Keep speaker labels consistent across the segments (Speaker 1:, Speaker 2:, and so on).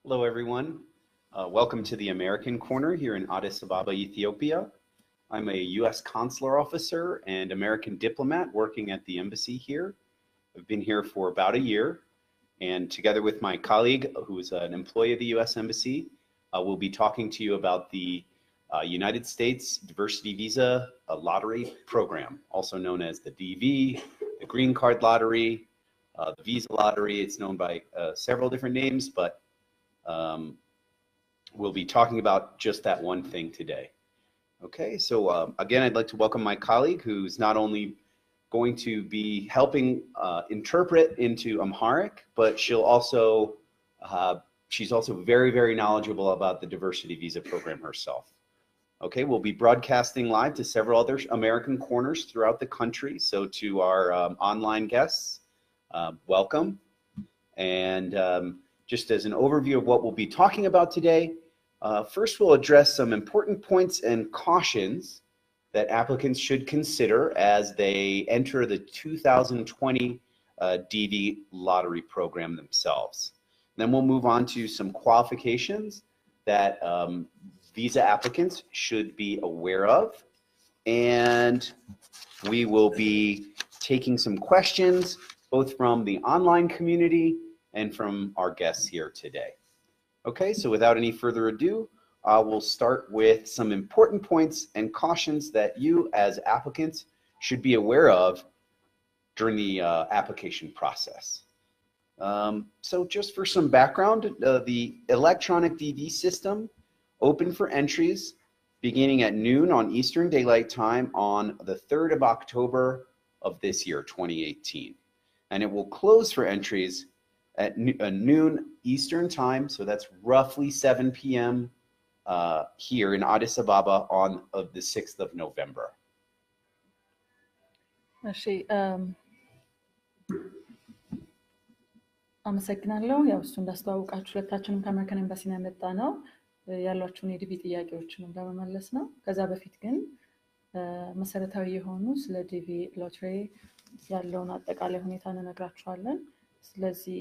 Speaker 1: Hello, everyone. Welcome to the American Corner here in Addis Ababa, Ethiopia. I'm a U.S. consular officer and American diplomat working at the embassy here. I've been here for about a year, and together with my colleague, who is an employee of the U.S. Embassy, we'll be talking to you about the United States Diversity Visa Lottery Program, also known as the DV, the Green Card Lottery, the Visa Lottery. It's known by several different names, but we'll be talking about just that one thing today. Okay, so again, I'd like to welcome my colleague, who's not only going to be helping interpret into Amharic, but she's also very, very knowledgeable about the diversity visa program herself. Okay, we'll be broadcasting live to several other American corners throughout the country. So to our online guests, welcome. And just as an overview of what we'll be talking about today, first we'll address some important points and cautions that applicants should consider as they enter the 2020 DV lottery program themselves. Then we'll move on to some qualifications that visa applicants should be aware of. And we will be taking some questions both from the online community and from our guests here today. Okay, so without any further ado, we'll start with some important points and cautions that you as applicants should be aware of during the application process. So just for some background, the electronic DV system opened for entries beginning at noon on Eastern Daylight Time on the 3rd of October of this year, 2018. And it will close for entries at noon Eastern Time, so that's roughly 7 p.m. Here in Addis Ababa on the 6th of November.
Speaker 2: አመሰግናለሁ። ያው እሱ እንዳስተዋወቃችሁ ሁለታችንም ከአሜሪካን ኤምባሲ ነው የመጣነው ያሏችሁን የዲቪ ጥያቄዎችን ለመመለስ ነው። ከዛ በፊት ግን መሰረታዊ የሆኑ ስለ ዲቪ ሎተሪ ያለውን አጠቃላይ ሁኔታ እንነግራችኋለን። ስለዚህ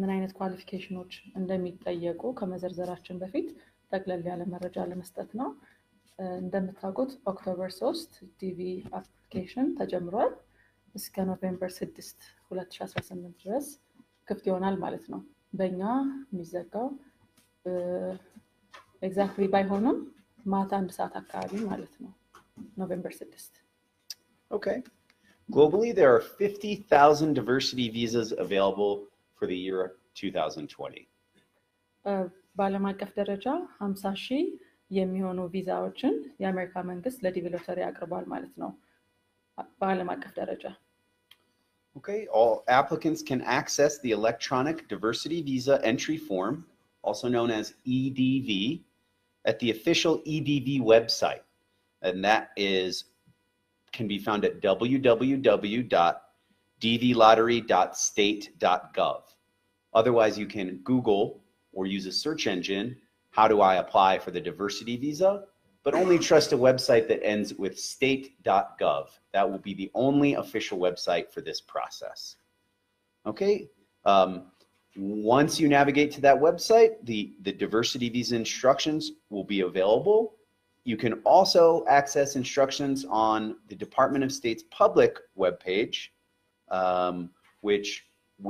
Speaker 2: ምን አይነት ኳሊፊኬሽኖች እንደሚጠየቁ ከመዘርዘራችን በፊት ጠቅለል ያለ መረጃ ለመስጠት ነው። እንደምታውቁት ኦክቶበር 3 ዲቪ አፕሊኬሽን ተጀምሯል። እስከ ኖቬምበር 6 2018 ድረስ ክፍት ይሆናል ማለት ነው። በእኛ የሚዘጋው ኤግዛክትሊ ባይሆንም ማታ 1 ሰዓት አካባቢ ማለት ነው ኖቬምበር 6.
Speaker 1: Okay. Globally, there are 50,000 diversity visas available for the year 2020.
Speaker 2: በዓለም አቀፍ ደረጃ 50,000 የሚሆኑ ቪዛዎችን የአሜሪካ መንግስት ለዲቪ ሎተሪ አቅርቧል ማለት ነው በዓለም አቀፍ ደረጃ።
Speaker 1: Okay, all applicants can access the electronic diversity visa entry form, also known as EDV, at the official EDV website, and that can be found at www.dvlottery.state.gov. Otherwise, you can Google or use a search engine, how do I apply for the diversity visa? But only trust a website that ends with state.gov. That will be the only official website for this process. Okay, once you navigate to that website, the diversity visa instructions will be available. You can also access instructions on the Department of State's public webpage, which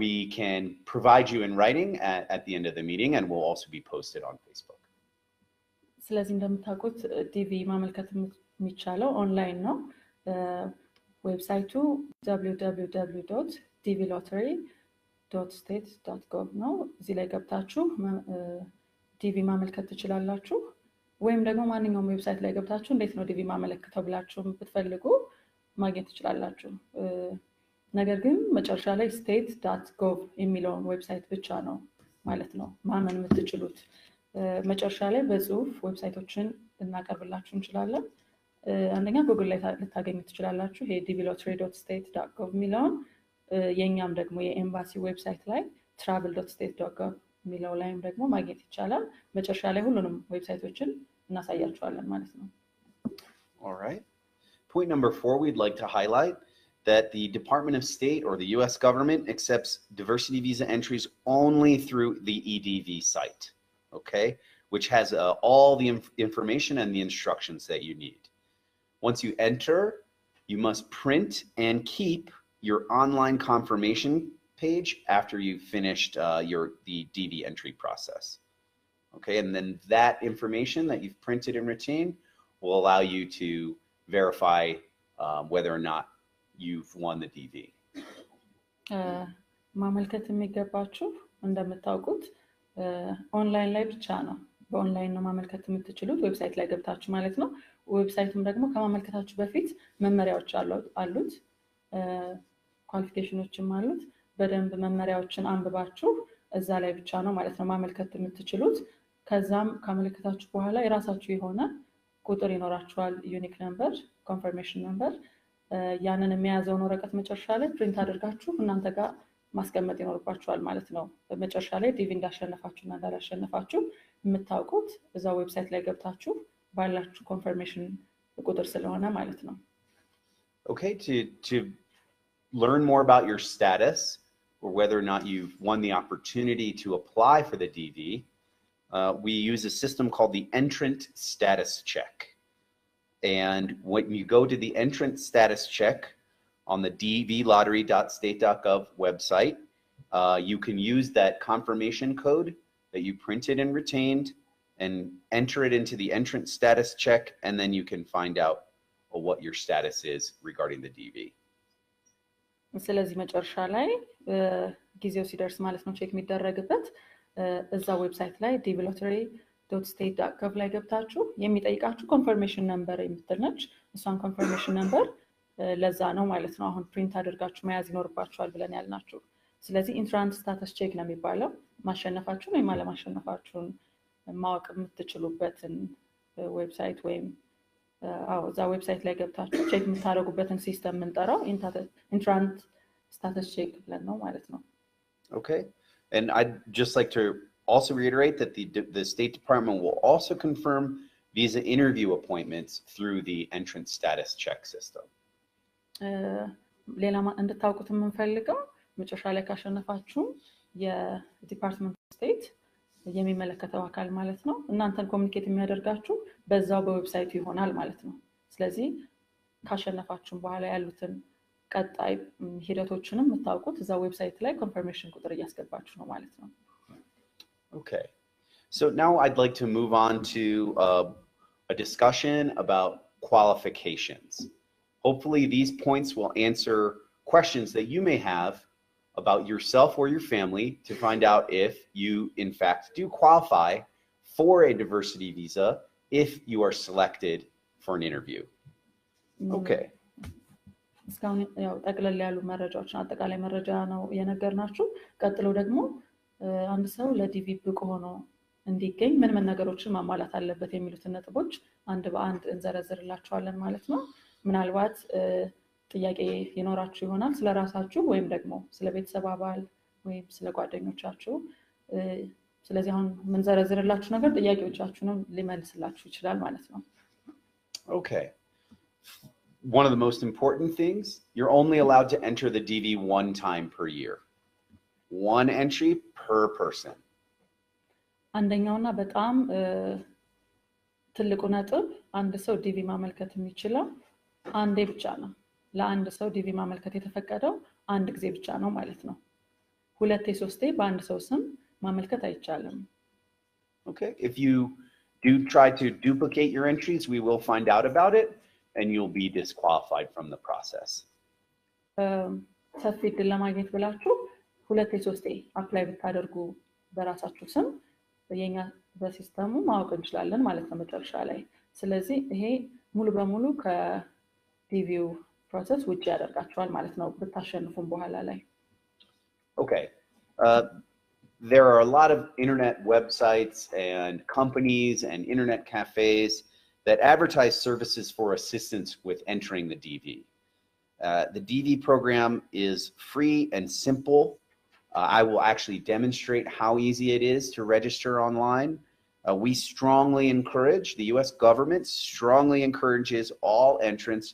Speaker 1: we can provide you in writing at the end of the meeting, and will also be posted on Facebook.
Speaker 2: ስለዚህ እንደምታውቁት ዲቪ ማመልከት የሚቻለው ኦንላይን ነው። ዌብሳይቱ www.dvlottery.state.gov ነው። እዚህ ላይ ገብታችሁ ዲቪ ማመልከት ትችላላችሁ። ወይም ደግሞ ማንኛውም ዌብሳይት ላይ ገብታችሁ እንዴት ነው ዲቪ ማመልከተው ብላችሁ ብትፈልጉ ማግኘት ትችላላችሁ። ነገር ግን መጨረሻ ላይ state.gov የሚለውን ዌብሳይት ብቻ ነው ማለት ነው ማመን የምትችሉት። መጨረሻ ላይ በጽሁፍ ዌብሳይቶችን እናቀርብላችሁ እንችላለን። አንደኛ ጉግል ላይ ልታገኙ ትችላላችሁ። ይሄ dvlottery.state.gov የሚለውን የኛም ደግሞ የኤምባሲ ዌብሳይት ላይ travel.state.gov የሚለው ላይም ደግሞ ማግኘት ይቻላል። መጨረሻ ላይ ሁሉንም ዌብሳይቶችን እናሳያችኋለን ማለት ነው።
Speaker 1: All right. Point number 4 we'd like to highlight that the Department of State or the U.S. government accepts diversity visa entries only through the EDV site, okay, which has all the information and the instructions that you need. Once you enter, you must print and keep your online confirmation page after you've finished the DV entry process. Okay, and then that information that you've printed and retained will allow you to verify whether or not you've won the DV.
Speaker 2: ማመልከት የሚገባችሁ እንደምታውቁት ኦንላይን ላይ ብቻ ነው። በኦንላይን ነው ማመልከት የምትችሉት ዌብሳይት ላይ ገብታችሁ ማለት ነው። ዌብሳይቱም ደግሞ ከማመልከታችሁ በፊት መመሪያዎች አሉት፣ ኳሊፊኬሽኖችም አሉት። በደንብ መመሪያዎችን አንብባችሁ እዛ ላይ ብቻ ነው ማለት ነው ማመልከት የምትችሉት። ከዛም ካመለከታችሁ በኋላ የራሳችሁ የሆነ ቁጥር ይኖራችኋል፣ ዩኒክ ነምበር፣ ኮንፈርሜሽን ነምበር። ያንን የሚያዘውን ወረቀት መጨረሻ ላይ ፕሪንት አድርጋችሁ እናንተ ጋር ማስቀመጥ ይኖርባችኋል ማለት ነው። በመጨረሻ ላይ ዲቪ እንዳሸነፋችሁና እንዳላሸነፋችሁ የምታውቁት እዛ ዌብሳይት ላይ ገብታችሁ ባላችሁ ኮንፈርሜሽን ቁጥር ስለሆነ ማለት ነው።
Speaker 1: Okay, to learn more about your status or whether or not you've won the opportunity to apply for the DV, we use a system called the entrant status check. And when you go to the entrant status check on the dvlottery.state.gov website, you can use that confirmation code that you printed and retained and enter it into the entrant status check, and then you can find out what your status is regarding the DV.
Speaker 2: ስለዚህ መጨረሻ ላይ ጊዜው ሲደርስ ማለት ነው ቼክ የሚደረግበት እዛ ዌብሳይት ላይ dvlottery.state.gov ላይ ገብታችሁ የሚጠይቃችሁ ኮንፈርሜሽን ነምበር የምትል ነች። እሷን ኮንፈርሜሽን ነምበር ለዛ ነው ማለት ነው አሁን ፕሪንት አድርጋችሁ መያዝ ይኖርባችኋል ብለን ያልናችሁ። ስለዚህ ኢንትራንት ስታተስ ቼክ ነው የሚባለው። ማሸነፋችሁን ወይም አለማሸነፋችሁን ማወቅ የምትችሉበትን ዌብሳይት ወይም እዛ ዌብሳይት ላይ ገብታችሁ ቼክ የምታደርጉበትን ሲስተም የምንጠራው ኢንትራንት ስታተስ ቼክ ብለን ነው ማለት ነው።
Speaker 1: Okay, and I'd just like to also reiterate that the State Department will also confirm visa interview appointments through the entrance status check system.
Speaker 2: ሌላ እንድታውቁት የምንፈልገው መጨረሻ ላይ ካሸነፋችሁ የዲፓርትመንት ስቴት የሚመለከተው አካል ማለት ነው እናንተን ኮሙኒኬት የሚያደርጋችሁ በዛው በዌብሳይቱ ይሆናል ማለት ነው። ስለዚህ ካሸነፋችሁ በኋላ ያሉትን ቀጣይ ሂደቶችንም የምታውቁት እዛ ዌብሳይት ላይ ኮንፈርሜሽን ቁጥር እያስገባችሁ ነው ማለት ነው።
Speaker 1: Okay, so now I'd like to move on to a discussion about qualifications. Hopefully these points will answer questions that you may have about yourself or your family to find out if you in fact do qualify for a diversity visa if you are selected for an interview. Okay.
Speaker 2: እስካሁን ያው ጠቅለል ያሉ መረጃዎችን አጠቃላይ መረጃ ነው የነገርናችሁ። ቀጥሎ ደግሞ አንድ ሰው ለዲቪ ብቁ ሆኖ እንዲገኝ ምን ምን ነገሮችን ማሟላት አለበት የሚሉትን ነጥቦች አንድ በአንድ እንዘረዝርላችኋለን ማለት ነው። ምናልባት ጥያቄ ይኖራችሁ ይሆናል ስለራሳችሁ ወይም ደግሞ ስለ ቤተሰብ አባል ወይም ስለ ጓደኞቻችሁ። ስለዚህ አሁን ምን ዘረዝርላችሁ ነገር ጥያቄዎቻችሁን ሊመልስላችሁ ይችላል ማለት ነው።
Speaker 1: Okay. One of the most important things, you're only allowed to enter the DV one time per year. One entry per person.
Speaker 2: አንደኛውና በጣም ትልቁ ነጥብ አንድ ሰው ዲቪ ማመልከት የሚችለው አንዴ ብቻ ነው። ለአንድ ሰው ዲቪ ማመልከት የተፈቀደው አንድ ጊዜ ብቻ ነው ማለት ነው። ሁለቴ ሶስቴ በአንድ ሰው ስም ማመልከት አይቻልም።
Speaker 1: Okay, if you do try to duplicate your entries, we will find out about it and you'll be disqualified from the process.
Speaker 2: ሰፊ ዕድል ለማግኘት ብላችሁ ሁለቴ ሶስቴ አፕላይ ብታደርጉ በራሳችሁ ስም የኛ በሲስተሙ ማወቅ እንችላለን ማለት ነው መጨረሻ ላይ። ስለዚህ ይሄ ሙሉ በሙሉ ከዲቪው ፕሮሰስ ውጪ ያደርጋችኋል ማለት ነው ብታሸንፉም በኋላ ላይ።
Speaker 1: Okay. There are a lot of internet websites and companies and internet cafes that advertise services for assistance with entering the DV. The DV program is free and simple. I will actually demonstrate how easy it is to register online. We strongly encourage, the US government strongly encourages all entrants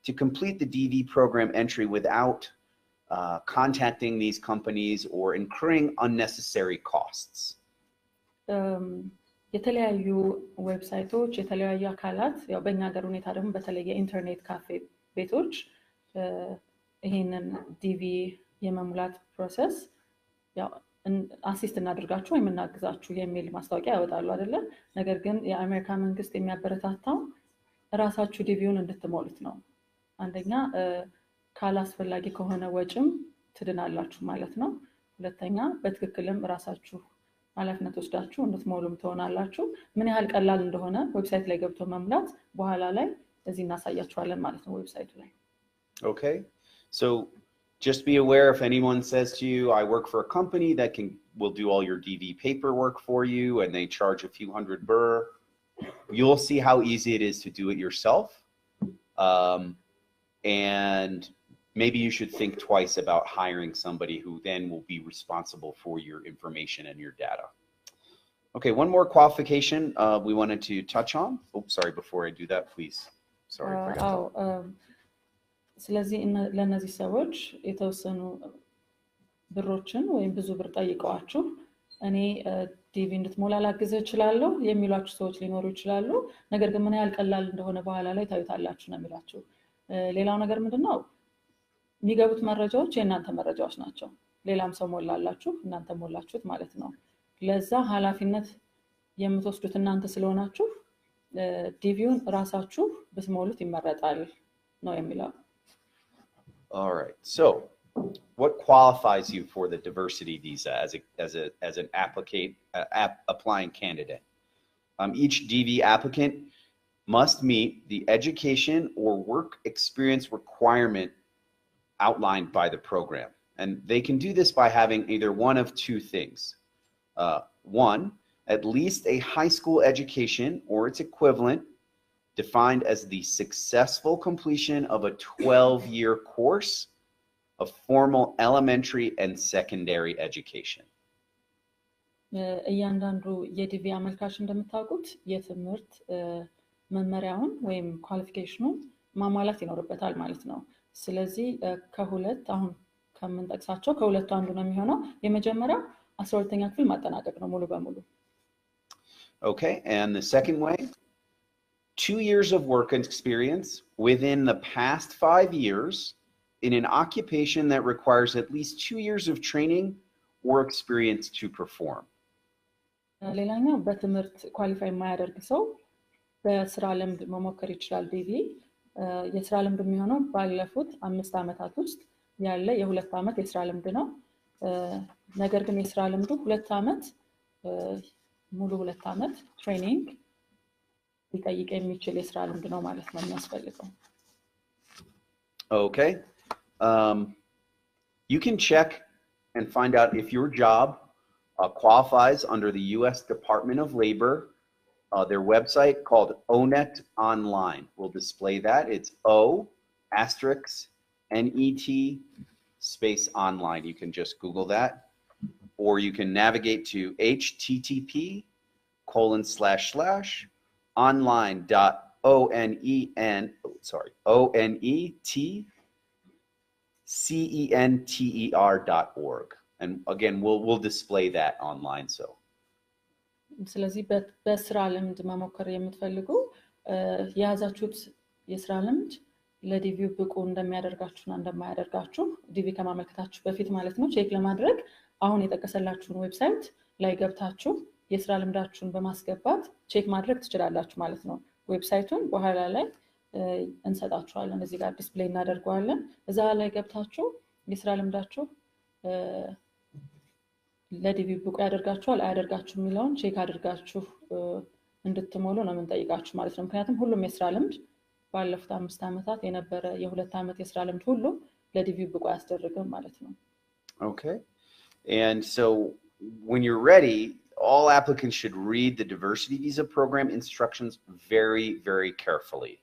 Speaker 1: to complete the DV program entry without contacting these companies or incurring unnecessary costs.
Speaker 2: የተለያዩ ዌብሳይቶች የተለያዩ አካላት ያው በእኛ ሀገር ሁኔታ ደግሞ በተለየ ኢንተርኔት ካፌ ቤቶች ይሄንን ዲቪ የመሙላት ፕሮሰስ ያው አሲስት እናደርጋችሁ ወይ እናግዛችሁ የሚል ማስታወቂያ ያወጣሉ አይደለ? ነገር ግን የአሜሪካን መንግስት የሚያበረታታው ራሳችሁ ዲቪውን እንድትሞሉት ነው። አንደኛ ካላስፈላጊ ከሆነ ወጪም ትድናላችሁ ማለት ነው። ሁለተኛ በትክክልም ራሳችሁ ኃላፊነት ወስዳችሁ እንድትሞሉም ትሆናላችሁ። ምን ያህል ቀላል እንደሆነ ዌብሳይት ላይ ገብቶ መሙላት በኋላ ላይ እዚህ እናሳያችኋለን ማለት ነው ዌብሳይቱ ላይ።
Speaker 1: Okay. So just be aware if anyone says to you, I work for a company that will do all your DV paperwork for you and they charge a few hundred birr, you'll see how easy it is to do it yourself. And maybe you should think twice about hiring somebody who then will be responsible for your information and your data. Okay, one more qualification we wanted to touch on. Oh, sorry, before I do that, please. Sorry, I forgot that.
Speaker 2: ስለዚህ ለነዚህ ሰዎች የተወሰኑ ብሮችን ወይም ብዙ ብር ጠይቀዋችሁ እኔ ዲቪ እንድትሞላ ላግዝ እችላለሁ የሚሏችሁ ሰዎች ሊኖሩ ይችላሉ። ነገር ግን ምን ያህል ቀላል እንደሆነ በኋላ ላይ ታዩታላችሁ ነው የሚላችሁ። ሌላው ነገር ምንድነው? የሚገቡት መረጃዎች የእናንተ መረጃዎች ናቸው። ሌላም ሰው ሞላላችሁ እናንተ ሞላችሁት ማለት ነው። ለዛ ኃላፊነት የምትወስዱት እናንተ ስለሆናችሁ ዲቪውን ራሳችሁ ብትሞሉት ይመረጣል ነው የሚለው።
Speaker 1: All right. So, what qualifies you for the diversity visa as an applying candidate? Each DV applicant must meet the education or work experience requirement outlined by the program, and they can do this by having either one of two things. One, at least a high school education or its equivalent, defined as the successful completion of a 12-year course of formal elementary and secondary education.
Speaker 2: እያንዳንዱ የዲቪ አመልካች እንደምታውቁት የትምህርት መመሪያውን ወይም ኳሊፊኬሽኑ ማሟላት ይኖርበታል ማለት ነው። ስለዚህ ከሁለት አሁን ከመንጠቅሳቸው ከሁለቱ አንዱ ነው የሚሆነው። የመጀመሪያው 12ኛ ክፍል ማጠናቀቅ ነው ሙሉ በሙሉ።
Speaker 1: Okay, and the second way, 2 years of work experience within the past 5 years in an occupation that requires at least 2 years of training or experience to perform.
Speaker 2: ሌላኛው በትምህርት ኳሊፋይ የማያደርግ ሰው በስራ ልምድ መሞከር ይችላል ዲቪ። የስራ ልምድ የሚሆነው ባለፉት 5 ዓመታት ውስጥ ያለ የ2 ዓመት የስራ ልምድ ነው። ነገር ግን የስራ ልምዱ 2 ዓመት ሙሉ 2 ዓመት ትሬኒንግ ሊጠይቅ የሚችል የስራ ልምድ ነው ማለት ነው የሚያስፈልገው።
Speaker 1: Okay. You can check and find out if your job qualifies under the U.S. Department of Labor. Their website called ONET Online will display that. It's O*NET space online. You can just Google that, or you can navigate to http://online.onetcenter.org. And again, we'll display that online. So
Speaker 2: ስለዚህ በስራ ልምድ መሞከር የምትፈልጉ የያዛችሁት የስራ ልምድ ለዲቪው ብቁ እንደሚያደርጋችሁና እንደማያደርጋችሁ ዲቪ ከማመልከታችሁ በፊት ማለት ነው ቼክ ለማድረግ አሁን የተቀሰላችሁን ዌብሳይት ላይ ገብታችሁ የስራ ልምዳችሁን በማስገባት ቼክ ማድረግ ትችላላችሁ ማለት ነው። ዌብሳይቱን በኋላ ላይ እንሰጣችኋለን እዚህ ጋር ዲስፕሌይ እናደርጋለን። እዛ ላይ ገብታችሁ የስራ ልምዳችሁ ለዲቪ ብቁ ያደርጋችኋል አያደርጋችሁ የሚለውን ቼክ አድርጋችሁ እንድትሞሉ ነው የምንጠይቃችሁ ማለት ነው። ምክንያቱም ሁሉም የስራ ልምድ ባለፉት 5 ዓመታት የነበረ የ2 ዓመት የስራ ልምድ ሁሉ ለዲቪ ብቁ ያስደርጋል ማለት ነው።
Speaker 1: Okay. And so when you're ready, all applicants should read the diversity visa program instructions very, very carefully.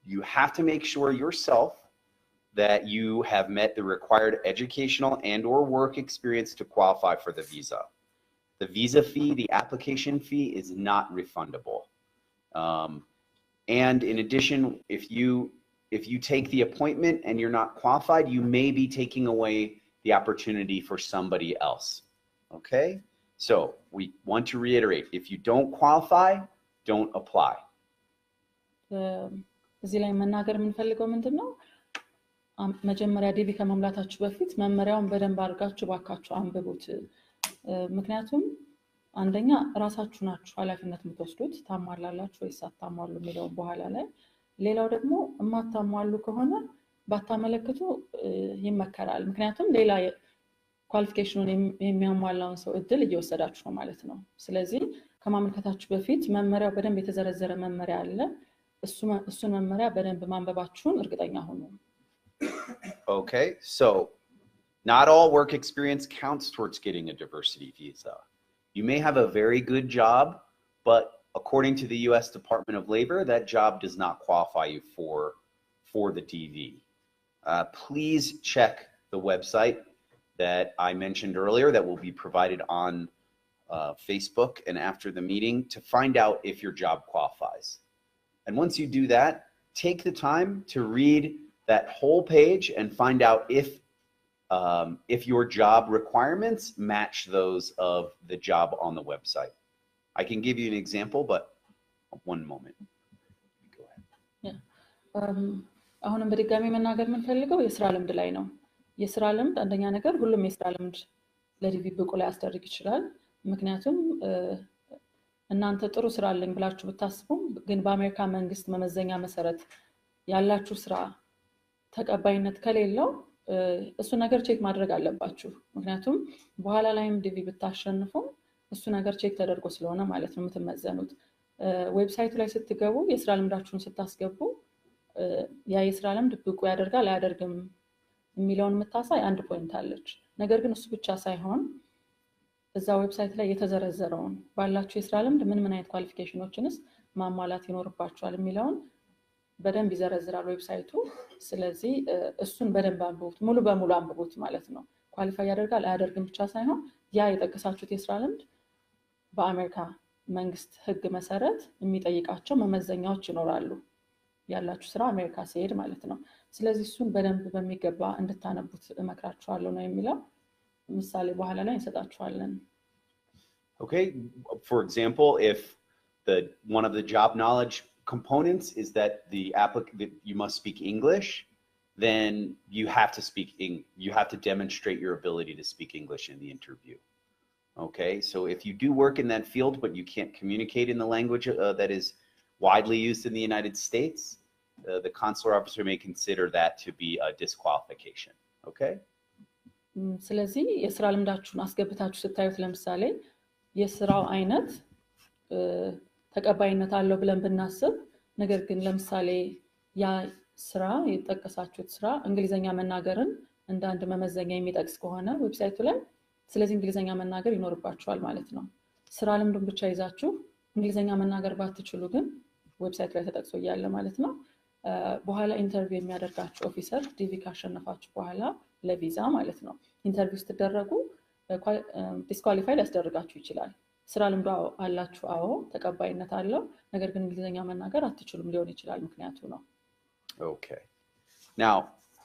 Speaker 1: You have to make sure yourself that you have met the required educational and or work experience to qualify for the visa. The visa fee, the application fee, is not refundable. And in addition, if you take the appointment and you're not qualified, you may be taking away the opportunity for somebody else. Okay? So we want to reiterate, if you don't qualify, don't apply.
Speaker 2: እዚህ ላይ መናገር የምንፈልገው ምንድነው? መጀመሪያ ዲቪ ከመሙላታችሁ በፊት መመሪያውን በደንብ አድርጋችሁ ባካችሁ አንብቡት። ምክንያቱም አንደኛ ራሳችሁ ናችሁ ኃላፊነት የምትወስዱት ታሟላላችሁ ወይስ አታሟሉ የሚለው በኋላ ላይ ሌላው ደግሞ የማታሟሉ ከሆነ ባታመለክቱ ይመከራል። ምክንያቱም ሌላ ኳሊፊኬሽኑን የሚያሟላውን ሰው እድል እየወሰዳችሁ ነው ማለት ነው። ስለዚህ ከማመልከታችሁ በፊት መመሪያው በደንብ የተዘረዘረ መመሪያ አለ። እሱን መመሪያ በደንብ ማንበባችሁን እርግጠኛ ሁኑ።
Speaker 1: Okay, so not all work experience counts towards getting a diversity visa. You may have a very good job, but according to the US Department of Labor, that job does not qualify you for the DV. Please check the website that I mentioned earlier that will be provided on Facebook and after the meeting to find out if your job qualifies. And once you do that, take the time to read that whole page and find out if your job requirements match those of the job on the website. I can give you an example, but one moment. Go ahead.
Speaker 2: Yeah. አሁንም በድጋሚ መናገር የምንፈልገው የስራ ልምድ ላይ ነው። የስራ ልምድ አንደኛ ነገር ሁሉም የስራ ልምድ ለዲቪ ብቁ ላይ ያስደርግ ይችላል። ምክንያቱም እናንተ ጥሩ ስራ አለኝ ብላችሁ ብታስቡም ግን በአሜሪካ መንግስት መመዘኛ መሰረት ያላችሁ ስራ ተቀባይነት ከሌለው እሱ ነገር ቼክ ማድረግ አለባችሁ። ምክንያቱም በኋላ ላይም ዲቪ ብታሸንፉ እሱ ነገር ቼክ ተደርጎ ስለሆነ ማለት ነው የምትመዘኑት። ዌብሳይቱ ላይ ስትገቡ የስራ ልምዳችሁን ስታስገቡ ያ የስራ ልምድ ብቁ ያደርጋል አያደርግም የሚለውን የምታሳይ አንድ ፖይንት አለች። ነገር ግን እሱ ብቻ ሳይሆን እዛ ዌብሳይት ላይ የተዘረዘረውን ባላችሁ የስራ ልምድ ምን አይነት ኳሊፊኬሽኖችንስ ማሟላት ይኖርባችኋል የሚለውን በደንብ ይዘረዝራል ዌብሳይቱ። ስለዚህ እሱን በደንብ አንብቡት፣ ሙሉ በሙሉ አንብቡት ማለት ነው። ኳሊፋይ ያደርጋል አያደርግም ብቻ ሳይሆን ያ የጠቀሳችሁት የስራ ልምድ በአሜሪካ መንግስት ህግ መሰረት የሚጠይቃቸው መመዘኛዎች ይኖራሉ ያላችሁ ስራ አሜሪካ ሲሄድ ማለት ነው። ስለዚህ እሱን በደንብ በሚገባ እንድታነቡት እመክራችኋለሁ ነው የሚለው። ምሳሌ በኋላ ላይ እንሰጣችኋለን።
Speaker 1: Okay, for example, if one of the job knowledge components is that that you must speak English, then you have to demonstrate your ability to speak English in the interview. Okay, so if you do work in that field but you can't communicate in the language that is widely used in the United States, the consular officer may consider that to be a disqualification. Okay?
Speaker 2: ስለዚህ የስራ ልምዳችሁን አስገብታችሁ ስታዩት ለምሳሌ የስራው አይነት ተቀባይነት አለው ብለን ብናስብ ነገር ግን ለምሳሌ ያ ስራ የጠቀሳችሁት ስራ እንግሊዘኛ መናገርን እንደ አንድ መመዘኛ የሚጠቅስ ከሆነ ዌብሳይቱ ላይ ስለዚህ እንግሊዘኛ መናገር ይኖርባችኋል ማለት ነው። ስራ ልምዱን ብቻ ይዛችሁ እንግሊዘኛ መናገር ባትችሉ ግን ዌብሳይቱ ላይ ተጠቅሶ ያለ ማለት ነው። በኋላ ኢንተርቪው የሚያደርጋችሁ ኦፊሰር ዲቪ ካሸነፋችሁ በኋላ ለቪዛ ማለት ነው ኢንተርቪው ስትደረጉ ዲስኳሊፋይ ሊያስደርጋችሁ ይችላል። ስራ ልምዱ አላችሁ አዎ ተቀባይነት አለው ነገር ግን እንግሊዘኛ መናገር አትችሉም ሊሆን ይችላል ምክንያቱ ነው።
Speaker 1: Okay. Now,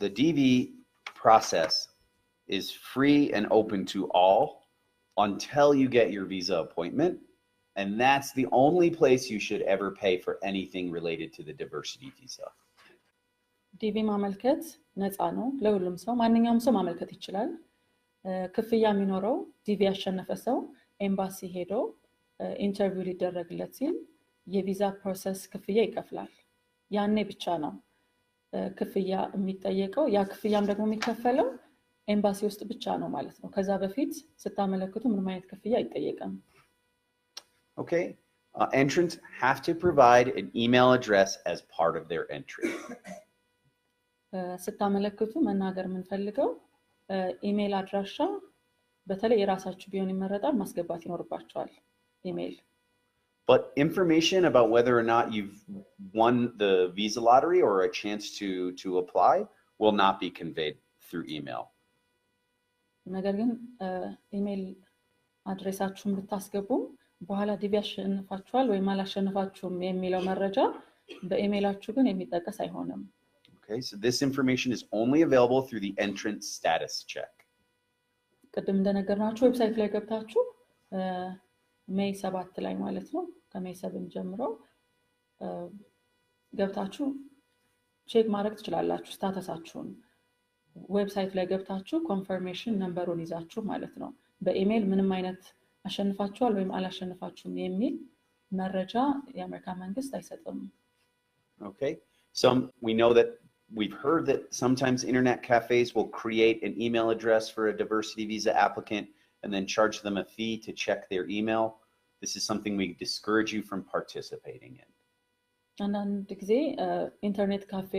Speaker 1: the DV process is free and open to all until you get your visa appointment, and that's the only place you should ever pay for anything related to the diversity visa.
Speaker 2: ዲቪ ማመልከት ነፃ ነው ለሁሉም ሰው ማንኛውም ሰው ማመልከት ይችላል። ክፍያ የሚኖረው ዲቪ ያሸነፈ ሰው ኤምባሲ ሄዶ ኢንተርቪው ሊደረግለት ሲል የቪዛ ፕሮሰስ ክፍያ ይከፍላል። ያኔ ብቻ ነው ክፍያ የሚጠየቀው። ያ ክፍያም ደግሞ የሚከፈለው ኤምባሲ ውስጥ ብቻ ነው ማለት ነው። ከዛ በፊት ስታመለክቱ ምንም አይነት ክፍያ አይጠየቅም።
Speaker 1: Okay. Entrants have to provide an email address as part of their entry.
Speaker 2: ስታመለክቱ መናገር የምንፈልገው ኢሜል አድራሻ በተለይ የራሳችሁ ቢሆን ይመረጣል ማስገባት ይኖርባችኋል ኢሜል።
Speaker 1: But information about whether or not you've won the visa lottery or a chance to apply will not be conveyed through email.
Speaker 2: ነገር ግን ኢሜል አድሬሳችሁን ብታስገቡ በኋላ ዲቪ አሸንፋችኋል ወይ አላሸንፋችሁም የሚለው መረጃ በኢሜላችሁ ግን የሚጠቀስ አይሆንም።
Speaker 1: Okay, so this information is only available through the entrance status check.
Speaker 2: ቅድም እንደነገርናችሁ ዌብሳይት ላይ ገብታችሁ ሜይ 7 ላይ ማለት ነው ከሜይ 7 ጀምሮ ገብታችሁ ቼክ ማድረግ ትችላላችሁ ስታተሳችሁን ዌብሳይት ላይ ገብታችሁ ኮንፈርሜሽን ነምበሩን ይዛችሁ ማለት ነው በኢሜል ምንም አይነት አሸንፋችኋል ወይም አላሸንፋችሁም የሚል መረጃ የአሜሪካን መንግስት አይሰጥም
Speaker 1: Okay, we know that we've heard that sometimes internet cafes will create an email address for a diversity visa applicant and then charge them a fee to check their email. This is something we discourage you from participating in.
Speaker 2: አንዳንድ ጊዜ ኢንተርኔት ካፌ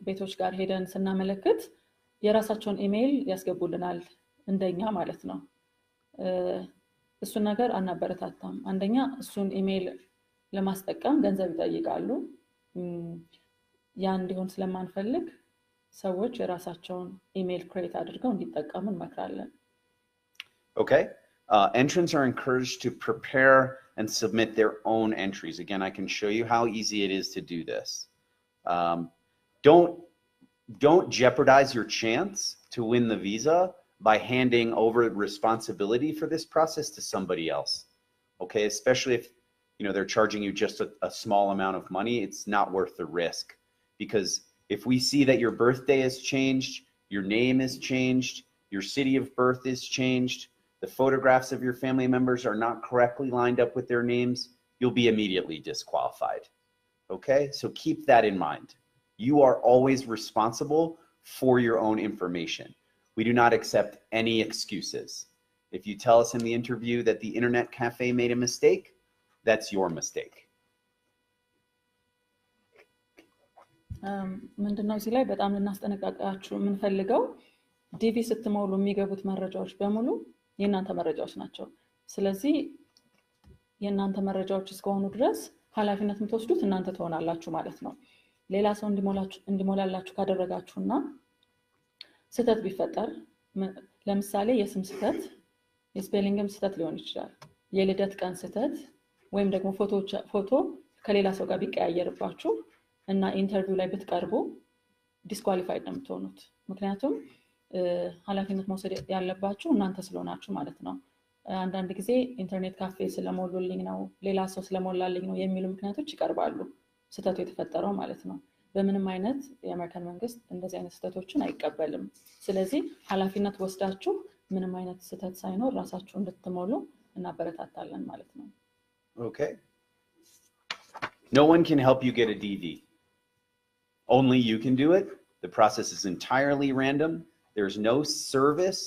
Speaker 2: ቤቶች ጋር ሄደን ስናመለክት የራሳቸውን ኢሜል ያስገቡልናል እንደኛ ማለት ነው እሱን ነገር አናበረታታም አንደኛ እሱን ኢሜል ለማስጠቀም ገንዘብ ይጠይቃሉ ያ እንዲሆን ስለማንፈልግ ሰዎች የራሳቸውን ኢሜል ክሬት አድርገው እንዲጠቀሙ እንመክራለን
Speaker 1: Okay, entrants are encouraged to prepare and submit their own entries. Again, I can show you how easy it is to do this. Don't jeopardize your chance to win the visa by handing over responsibility for this process to somebody else. Okay, especially if they're charging you just a small amount of money, it's not worth the risk. Because if we see that your birthday has changed, your name is changed, your city of birth is changed, the photographs of your family members are not correctly lined up with their names, you'll be immediately disqualified. Okay, so keep that in mind. You are always responsible for your own information. We do not accept any excuses. If you tell us in the interview that the internet cafe made a mistake, that's your mistake.
Speaker 2: ምንድነው እዚህ ላይ በጣም ልናስጠነቅቃችሁ የምንፈልገው ዲቪ ስትሞሉ የሚገቡት መረጃዎች በሙሉ የእናንተ መረጃዎች ናቸው ስለዚህ የእናንተ መረጃዎች እስከሆኑ ድረስ ኃላፊነት የምትወስዱት እናንተ ትሆናላችሁ ማለት ነው ሌላ ሰው እንዲሞላላችሁ ካደረጋችሁና ስህተት ቢፈጠር ለምሳሌ የስም ስህተት የስፔሊንግም ስህተት ሊሆን ይችላል የልደት ቀን ስህተት ወይም ደግሞ ፎቶ ከሌላ ሰው ጋር ቢቀያየርባችሁ እና ኢንተርቪው ላይ ብትቀርቡ ዲስኳሊፋይድ ነው የምትሆኑት ምክንያቱም ኃላፊነት መውሰድ ያለባችሁ እናንተ ስለሆናችሁ ማለት ነው አንዳንድ ጊዜ ኢንተርኔት ካፌ ስለሞሉልኝ ነው ሌላ ሰው ስለሞላልኝ ነው የሚሉ ምክንያቶች ይቀርባሉ ስህተቱ የተፈጠረው ማለት ነው በምንም አይነት የአሜሪካን መንግስት እንደዚህ አይነት ስህተቶችን አይቀበልም ስለዚህ ኃላፊነት ወስዳችሁ ምንም አይነት ስህተት ሳይኖር ራሳችሁ እንድትሞሉ እናበረታታለን ማለት ነው
Speaker 1: Okay, no one can help you get a DV. Only you can do it. The process is entirely random. There's no service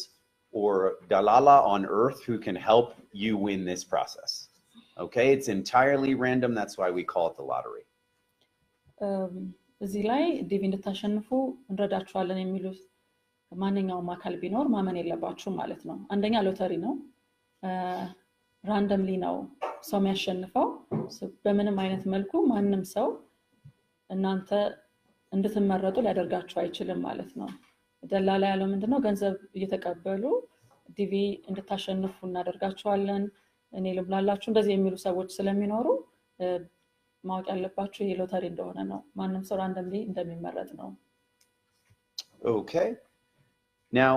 Speaker 1: or dalala on earth who can help you win this process. Okay, it's entirely random. That's why we call it the lottery.
Speaker 2: እዚህ ላይ ዲቪ እንድታሸንፉ እንረዳችኋለን የሚሉ ማንኛውም አካል ቢኖር ማመን የለባችሁም ማለት ነው አንደኛ ሎተሪ ነው ራንደምሊ ነው ሰው የሚያሸንፈው በምንም አይነት መልኩ ማንንም ሰው እናንተ እንድትመረጡ ሊያደርጋችሁ አይችልም ማለት ነው ደላላ ያለው ምንድነው ገንዘብ እየተቀበሉ ዲቪ እንድታሸንፉ እናደርጋችኋለን እኔ ልምላላችሁ እንደዚህ የሚሉ ሰዎች ስለሚኖሩ ማወቅ ያለባችሁ ይሄ ሎተሪ እንደሆነ ነው ማንንም ሰው ራንደምሊ እንደሚመረጥ ነው
Speaker 1: Okay, now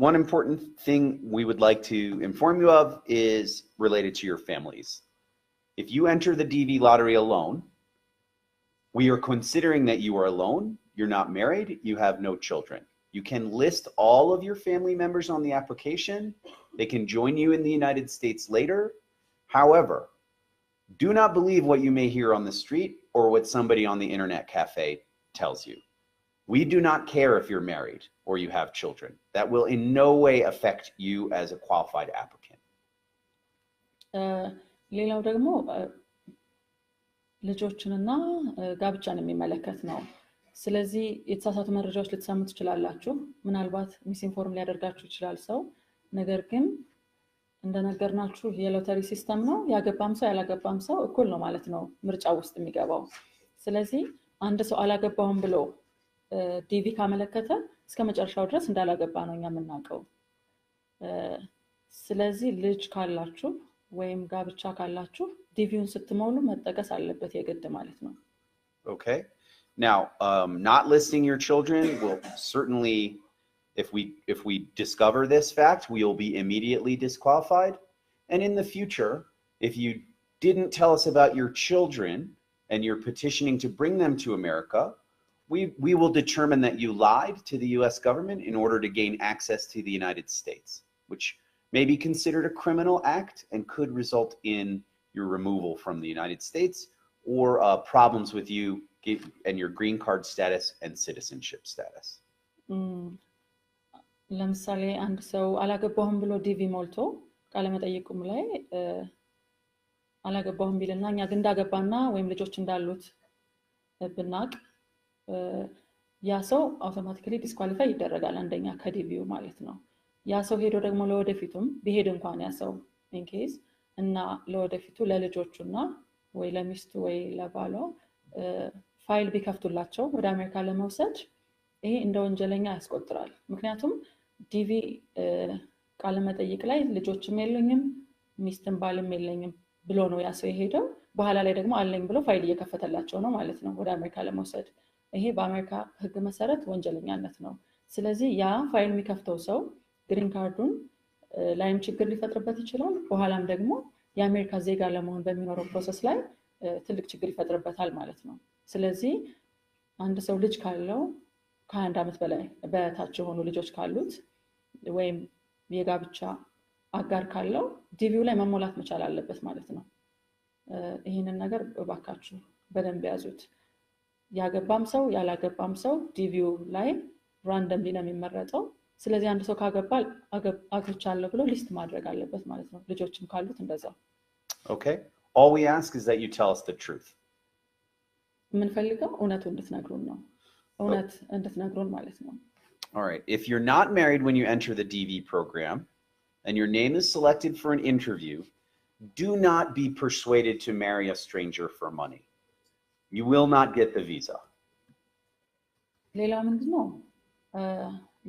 Speaker 1: one important thing we would like to inform you of is related to your families. If you enter the DV lottery alone, we are considering that you are alone, you're not married, you have no children. You can list all of your family members on the application. They can join you in the United States later. However, do not believe what you may hear on the street or what somebody on the internet cafe tells you. We do not care if you're married or you have children. That will in no way affect you as a qualified applicant.
Speaker 2: ሌላው ደግሞ ልጆችንና ጋብቻን የሚመለከት ነው ስለዚህ የተሳሳቱ መረጃዎች ልትሰሙ ትችላላችሁ ምናልባት ሚስኢንፎርም ሊያደርጋችሁ ይችላል ሰው ነገር ግን እንደነገርናችሁ የሎተሪ ሲስተም ነው ያገባም ሰው ያላገባም ሰው እኩል ነው ማለት ነው ምርጫው ውስጥ የሚገባው ስለዚህ አንድ ሰው አላገባውም ብሎ ዲቪ ካመለከተ እስከ መጨረሻው ድረስ እንዳላገባ ነው የምናውቀው ስለዚህ ልጅ ካላችሁ ወይም ጋብቻ ካላችሁ ዲቪውን ስትሞሉ መጠቀስ አለበት የግድ ማለት ነው
Speaker 1: Okay, Now, not listing your children will certainly, if we discover this fact, we will be immediately disqualified. And in the future, if you didn't tell us about your children and you're petitioning to bring them to America, we will determine that you lied to the US government in order to gain access to the United States, which may be considered a criminal act and could result in your removal from the United States or problems with you and your green card status and citizenship status.
Speaker 2: ለምሳሌ አንድ ሰው አላገባሁም ብሎ ዲቪ ሞልቶ ቃለ መጠይቁም ላይ አላገባሁም ቢልና እኛ ግን እንዳገባና ወይም ልጆች እንዳሉት ብናቅ ያ ሰው አውቶማቲካሊ ዲስኳሊፋይ ይደረጋል አንደኛ ከዲቪው ማለት ነው። ያ ሰው ሄዶ ደግሞ ለወደፊቱም ቢሄድ እንኳን ያ ሰው ኢን ኬዝ እና ለወደፊቱ ለልጆቹና ወይ ለሚስቱ ወይ ለባሏ ፋይል ቢከፍቱላቸው ወደ አሜሪካ ለመውሰድ ይሄ እንደ ወንጀለኛ ያስቆጥራል። ምክንያቱም ዲቪ ቃለ መጠይቅ ላይ ልጆችም የለኝም ሚስትም ባልም የለኝም ብሎ ነው ያ ሰው የሄደው። በኋላ ላይ ደግሞ አለኝ ብሎ ፋይል እየከፈተላቸው ነው ማለት ነው ወደ አሜሪካ ለመውሰድ። ይሄ በአሜሪካ ሕግ መሰረት ወንጀለኛነት ነው። ስለዚህ ያ ፋይል የሚከፍተው ሰው ግሪን ካርዱን ላይም ችግር ሊፈጥርበት ይችላል። በኋላም ደግሞ የአሜሪካ ዜጋ ለመሆን በሚኖረው ፕሮሰስ ላይ ትልቅ ችግር ይፈጥርበታል ማለት ነው። ስለዚህ አንድ ሰው ልጅ ካለው ከ21 ዓመት በላይ በታች የሆኑ ልጆች ካሉት ወይም የጋብቻ አጋር ካለው ዲቪው ላይ መሞላት መቻል አለበት ማለት ነው። ይሄንን ነገር እባካችሁ በደንብ ያዙት። ያገባም ሰው ያላገባም ሰው ዲቪው ላይ ራንደምሊ ነው የሚመረጠው። ስለዚህ አንድ ሰው ካገባ አግብቻለሁ ብሎ ሊስት ማድረግ አለበት ማለት ነው። ልጆችም ካሉት እንደዛው።
Speaker 1: Okay, all we ask is that you tell us the truth.
Speaker 2: የምንፈልገው እውነቱን እንድትነግሩን ነው። እውነት እንድትነግሩን ማለት ነው።
Speaker 1: All right, if you're not married when you enter the DV program and your name is selected for an interview, do not be persuaded to marry a stranger for money. You will not get the visa.
Speaker 2: ሌላ ምንድነው?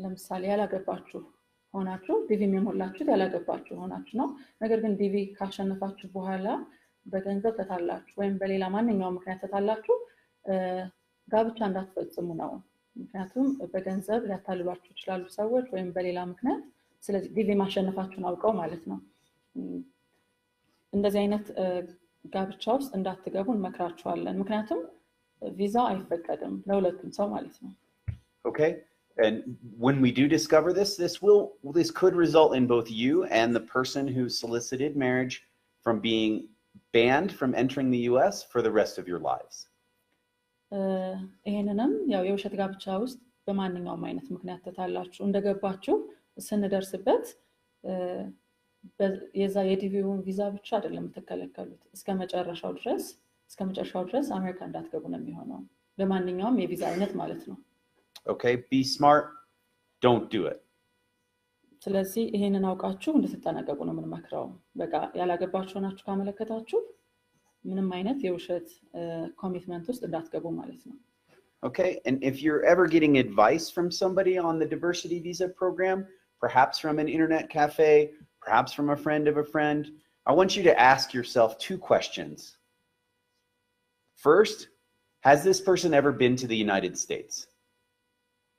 Speaker 2: ለምሳሌ ያላገባችሁ ሆናችሁ ዲቪ የሞላችሁት ያላገባችሁ ሆናችሁ ነው። ነገር ግን ዲቪ ካሸነፋችሁ በኋላ በገንዘብ ተታላችሁ ወይም በሌላ ማንኛውም ምክንያት ተታላችሁ ጋብቻ እንዳትፈጽሙ ነው። ምክንያቱም በገንዘብ ሊያታልሏችሁ ይችላሉ ሰዎች ወይም በሌላ ምክንያት። ስለዚህ ዲቪ ማሸነፋችሁን አውቀው ማለት ነው እንደዚህ አይነት ጋብቻ ውስጥ እንዳትገቡ እንመክራችኋለን። ምክንያቱም ቪዛ አይፈቀድም ለሁለቱም ሰው ማለት ነው።
Speaker 1: Okay, and when we do discover this could result in both you and the person who solicited marriage from being banned from entering the US for the rest of your lives.
Speaker 2: ይሄንንም ያው የውሸት ጋብቻ ውስጥ በማንኛውም አይነት ምክንያት ተታላችሁ እንደገባችሁ ስንደርስበት የዛ የዲቪውን ቪዛ ብቻ አይደለም ተከለከሉት እስከመጨረሻው ድረስ አሜሪካ እንዳትገቡ ነው የሚሆነው በማንኛውም የቪዛ አይነት ማለት ነው።
Speaker 1: Okay, be smart, don't do it.
Speaker 2: ስለዚህ ይሄንን አውቃችሁ እንድትጠነቀቁ ነው የምንመክረው። በቃ ያላገባችሁ ናችሁ ካመለከታችሁ ምንም አይነት የውሸት ኮሚትመንት ውስጥ እንዳትገቡ ማለት ነው።
Speaker 1: Okay, and if you're ever getting advice from somebody on the diversity visa program, perhaps from an internet cafe, perhaps from a friend of a friend, I want you to ask yourself two questions. First, has this person ever been to the United States?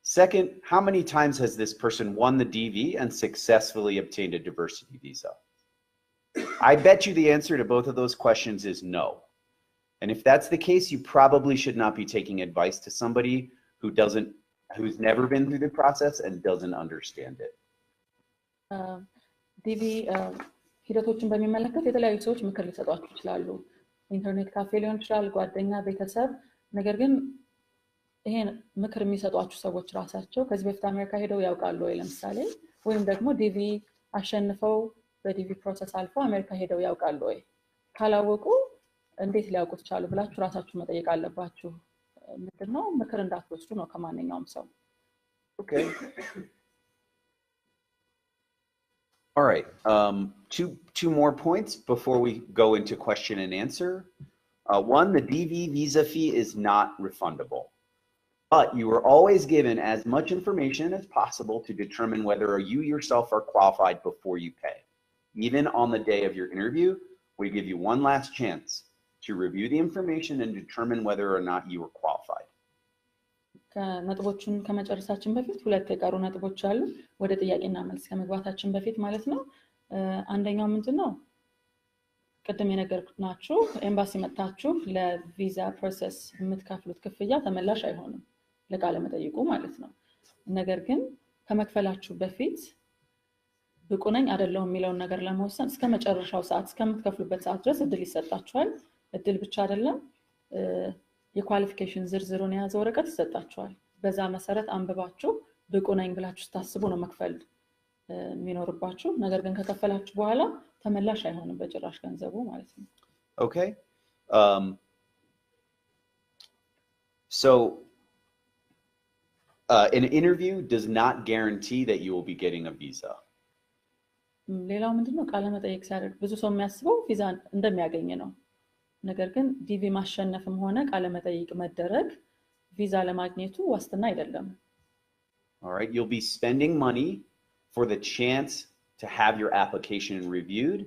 Speaker 1: Second, how many times has this person won the DV and successfully obtained a diversity visa? I bet you the answer to both of those questions is no. And if that's the case, you probably should not be taking advice to somebody who's never been through the process and doesn't understand it.
Speaker 2: ዲቪ ሂደቶችን በሚመለከት የተለያዩ ሰዎች ምክር ሊሰጧችሁ ይችላሉ። ኢንተርኔት ካፌ ሊሆን ይችላል፣ ጓደኛ፣ ቤተሰብ። ነገር ግን ይሄን ምክር የሚሰጧችሁ ሰዎች ራሳቸው ከዚህ በፊት አሜሪካ ሄደው ያውቃሉ ወይ ለምሳሌ ወይም ደግሞ ዲቪ አሸንፈው በዲቪ ፕሮሰስ አልፈው አሜሪካ ሄደው ያውቃሉ ወይ? ካላወቁ እንዴት ሊያውቁት ቻሉ ብላችሁ ራሳችሁ መጠየቅ አለባችሁ። ምንድነው ምክር እንዳትወስዱ ነው ከማንኛውም ሰው።
Speaker 1: Okay. All right. Two more points before we go into question and answer. One, the DV visa fee is not refundable, but you are always given as much information as possible to determine whether you yourself are qualified before you pay. Even on the day of your interview, we give you one last chance to review the information and determine whether or not you are qualified.
Speaker 2: ከነጥቦቹን ከመጨረሳችን በፊት ሁለት የቀሩ ነጥቦች አሉ ወደ ጥያቄና መልስ ከመግባታችን በፊት ማለት ነው። አንደኛው ምንድነው ቅድም የነገርኩናችሁ ኤምባሲ መጣችሁ ለቪዛ ፕሮሰስ የምትከፍሉት ክፍያ ተመላሽ አይሆንም ለቃለ መጠይቁ ማለት ነው። ነገር ግን ከመክፈላችሁ በፊት ብቁ ነኝ አይደለሁም የሚለውን ነገር ለመወሰን እስከ መጨረሻው ሰዓት እስከምትከፍሉበት ሰዓት ድረስ እድል ይሰጣችኋል። እድል ብቻ አይደለም የኳሊፊኬሽን ዝርዝሩን የያዘ ወረቀት ይሰጣችኋል። በዛ መሰረት አንብባችሁ ብቁ ነኝ ብላችሁ ታስቡ ነው መክፈል የሚኖርባችሁ። ነገር ግን ከከፈላችሁ በኋላ ተመላሽ አይሆንም በጭራሽ ገንዘቡ ማለት ነው።
Speaker 1: Okay. So an interview does not guarantee that you will be getting a visa.
Speaker 2: ሌላው ምንድነው ቃለ መጠይቅ ሲያደርግ ብዙ ሰው የሚያስበው ቪዛ እንደሚያገኝ ነው። ነገር ግን ዲቪ ማሸነፍም ሆነ ቃለ መጠይቅ መደረግ ቪዛ ለማግኘቱ ዋስትና አይደለም።
Speaker 1: All right, you'll be spending money for the chance to have your application reviewed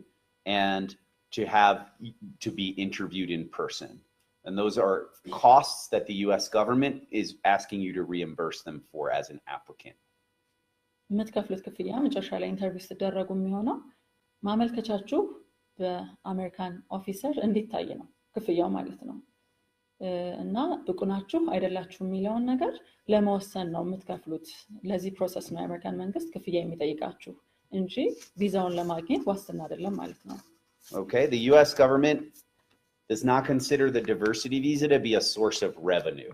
Speaker 1: and to be interviewed in person. And those are costs that the US government is asking you to reimburse them for as an applicant.
Speaker 2: የምትከፍሉት ክፍያ መጨረሻ ላይ ኢንተርቪው ስትደረጉ የሚሆነው ማመልከቻችሁ በአሜሪካን ኦፊሰር እንዲታይ ነው ክፍያው ማለት ነው። እና ብቁ ናችሁ አይደላችሁ የሚለውን ነገር ለመወሰን ነው የምትከፍሉት። ለዚህ ፕሮሰስ ነው የአሜሪካን መንግስት ክፍያ የሚጠይቃችሁ እንጂ ቪዛውን ለማግኘት ዋስትና አይደለም ማለት ነው።
Speaker 1: Okay, the US government does not consider the diversity visa to be a source of revenue.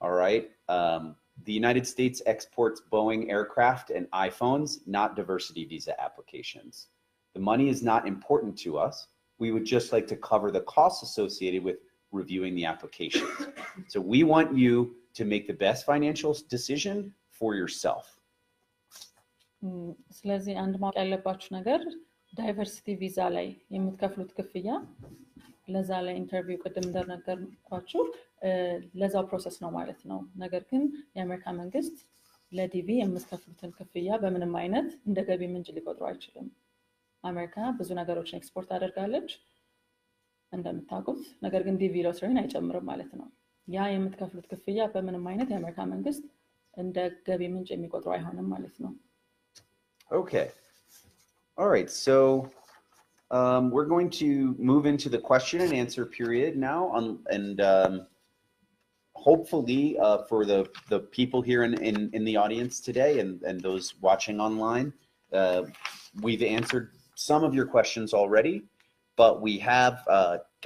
Speaker 1: All right? The United States exports Boeing aircraft and iPhones, not diversity visa applications. The money is not important to us. We would just like to cover the costs associated with reviewing the applications. So we want you to make the best financial decision for yourself.
Speaker 2: ስለዚህ አንድ ማወቅ ያለባችሁ ነገር ዳይቨርሲቲ ቪዛ ላይ የምትከፍሉት ክፍያ ለዛ ላይ ኢንተርቪው ቅድም እንደነገርኳችሁ ለዛው ፕሮሰስ ነው ማለት ነው። ነገር ግን የአሜሪካ መንግስት ለዲቪ የምትከፍሉትን ክፍያ በምንም አይነት እንደ ገቢ ምንጭ ሊቆጥሩ አይችልም። አሜሪካ ብዙ ነገሮችን ኤክስፖርት አደርጋለች እንደምታውቁት። ነገር ግን ዲቪ ሎተሪን አይጨምርም ማለት ነው። ያ የምትከፍሉት ክፍያ በምንም አይነት የአሜሪካ መንግስት እንደ ገቢ ምንጭ የሚቆጥሩ አይሆንም ማለት ነው።
Speaker 1: Okay. All right. So we're going to move into the question and answer period now, and hopefully for the people here in the audience today and those watching online, we've answered some of your questions already, but we have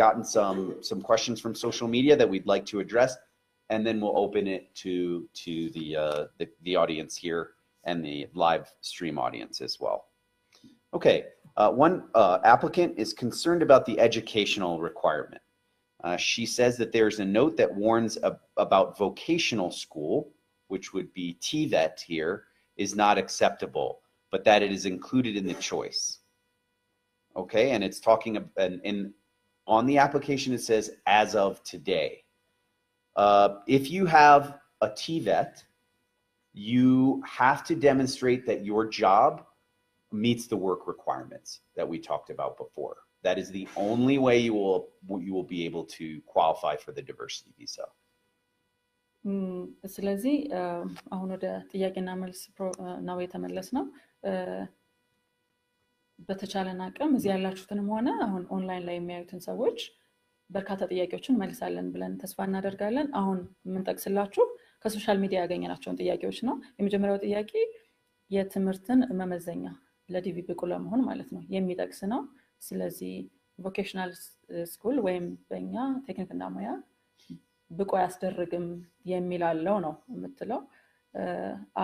Speaker 1: gotten some questions from social media that we'd like to address, and then we'll open it to the audience here and the live stream audience as well. Okay. One applicant is concerned about the educational requirement. She says that there's a note that warns about vocational school, which would be TVET here, is not acceptable, but that it is included in the choice. Okay, and it's talking on the application it says as of today. If you have a TVET, you have to demonstrate that your job meets the work requirements that we talked about before. That is the only way you will be able to qualify for the diversity visa.
Speaker 2: ስለዚህ አሁን ወደ ጥያቄና መልስ ነው የተመለስነው። በተቻለን አቅም እዚህ ያላችሁትንም ሆነ አሁን ኦንላይን ላይ የሚያዩትን ሰዎች በርካታ ጥያቄዎችን መልሳለን ብለን ተስፋ እናደርጋለን። አሁን የምንጠቅስላችሁ ከሶሻል ሚዲያ ያገኘናቸውን ጥያቄዎች ነው። የመጀመሪያው ጥያቄ የትምህርትን መመዘኛ ለዲቪ ብቁ ለመሆን ማለት ነው የሚጠቅስ ነው። ስለዚህ ቮኬሽናል ስኩል ወይም በእኛ ቴክኒክና ሙያ ብቁ አያስደርግም የሚላለው ነው የምትለው።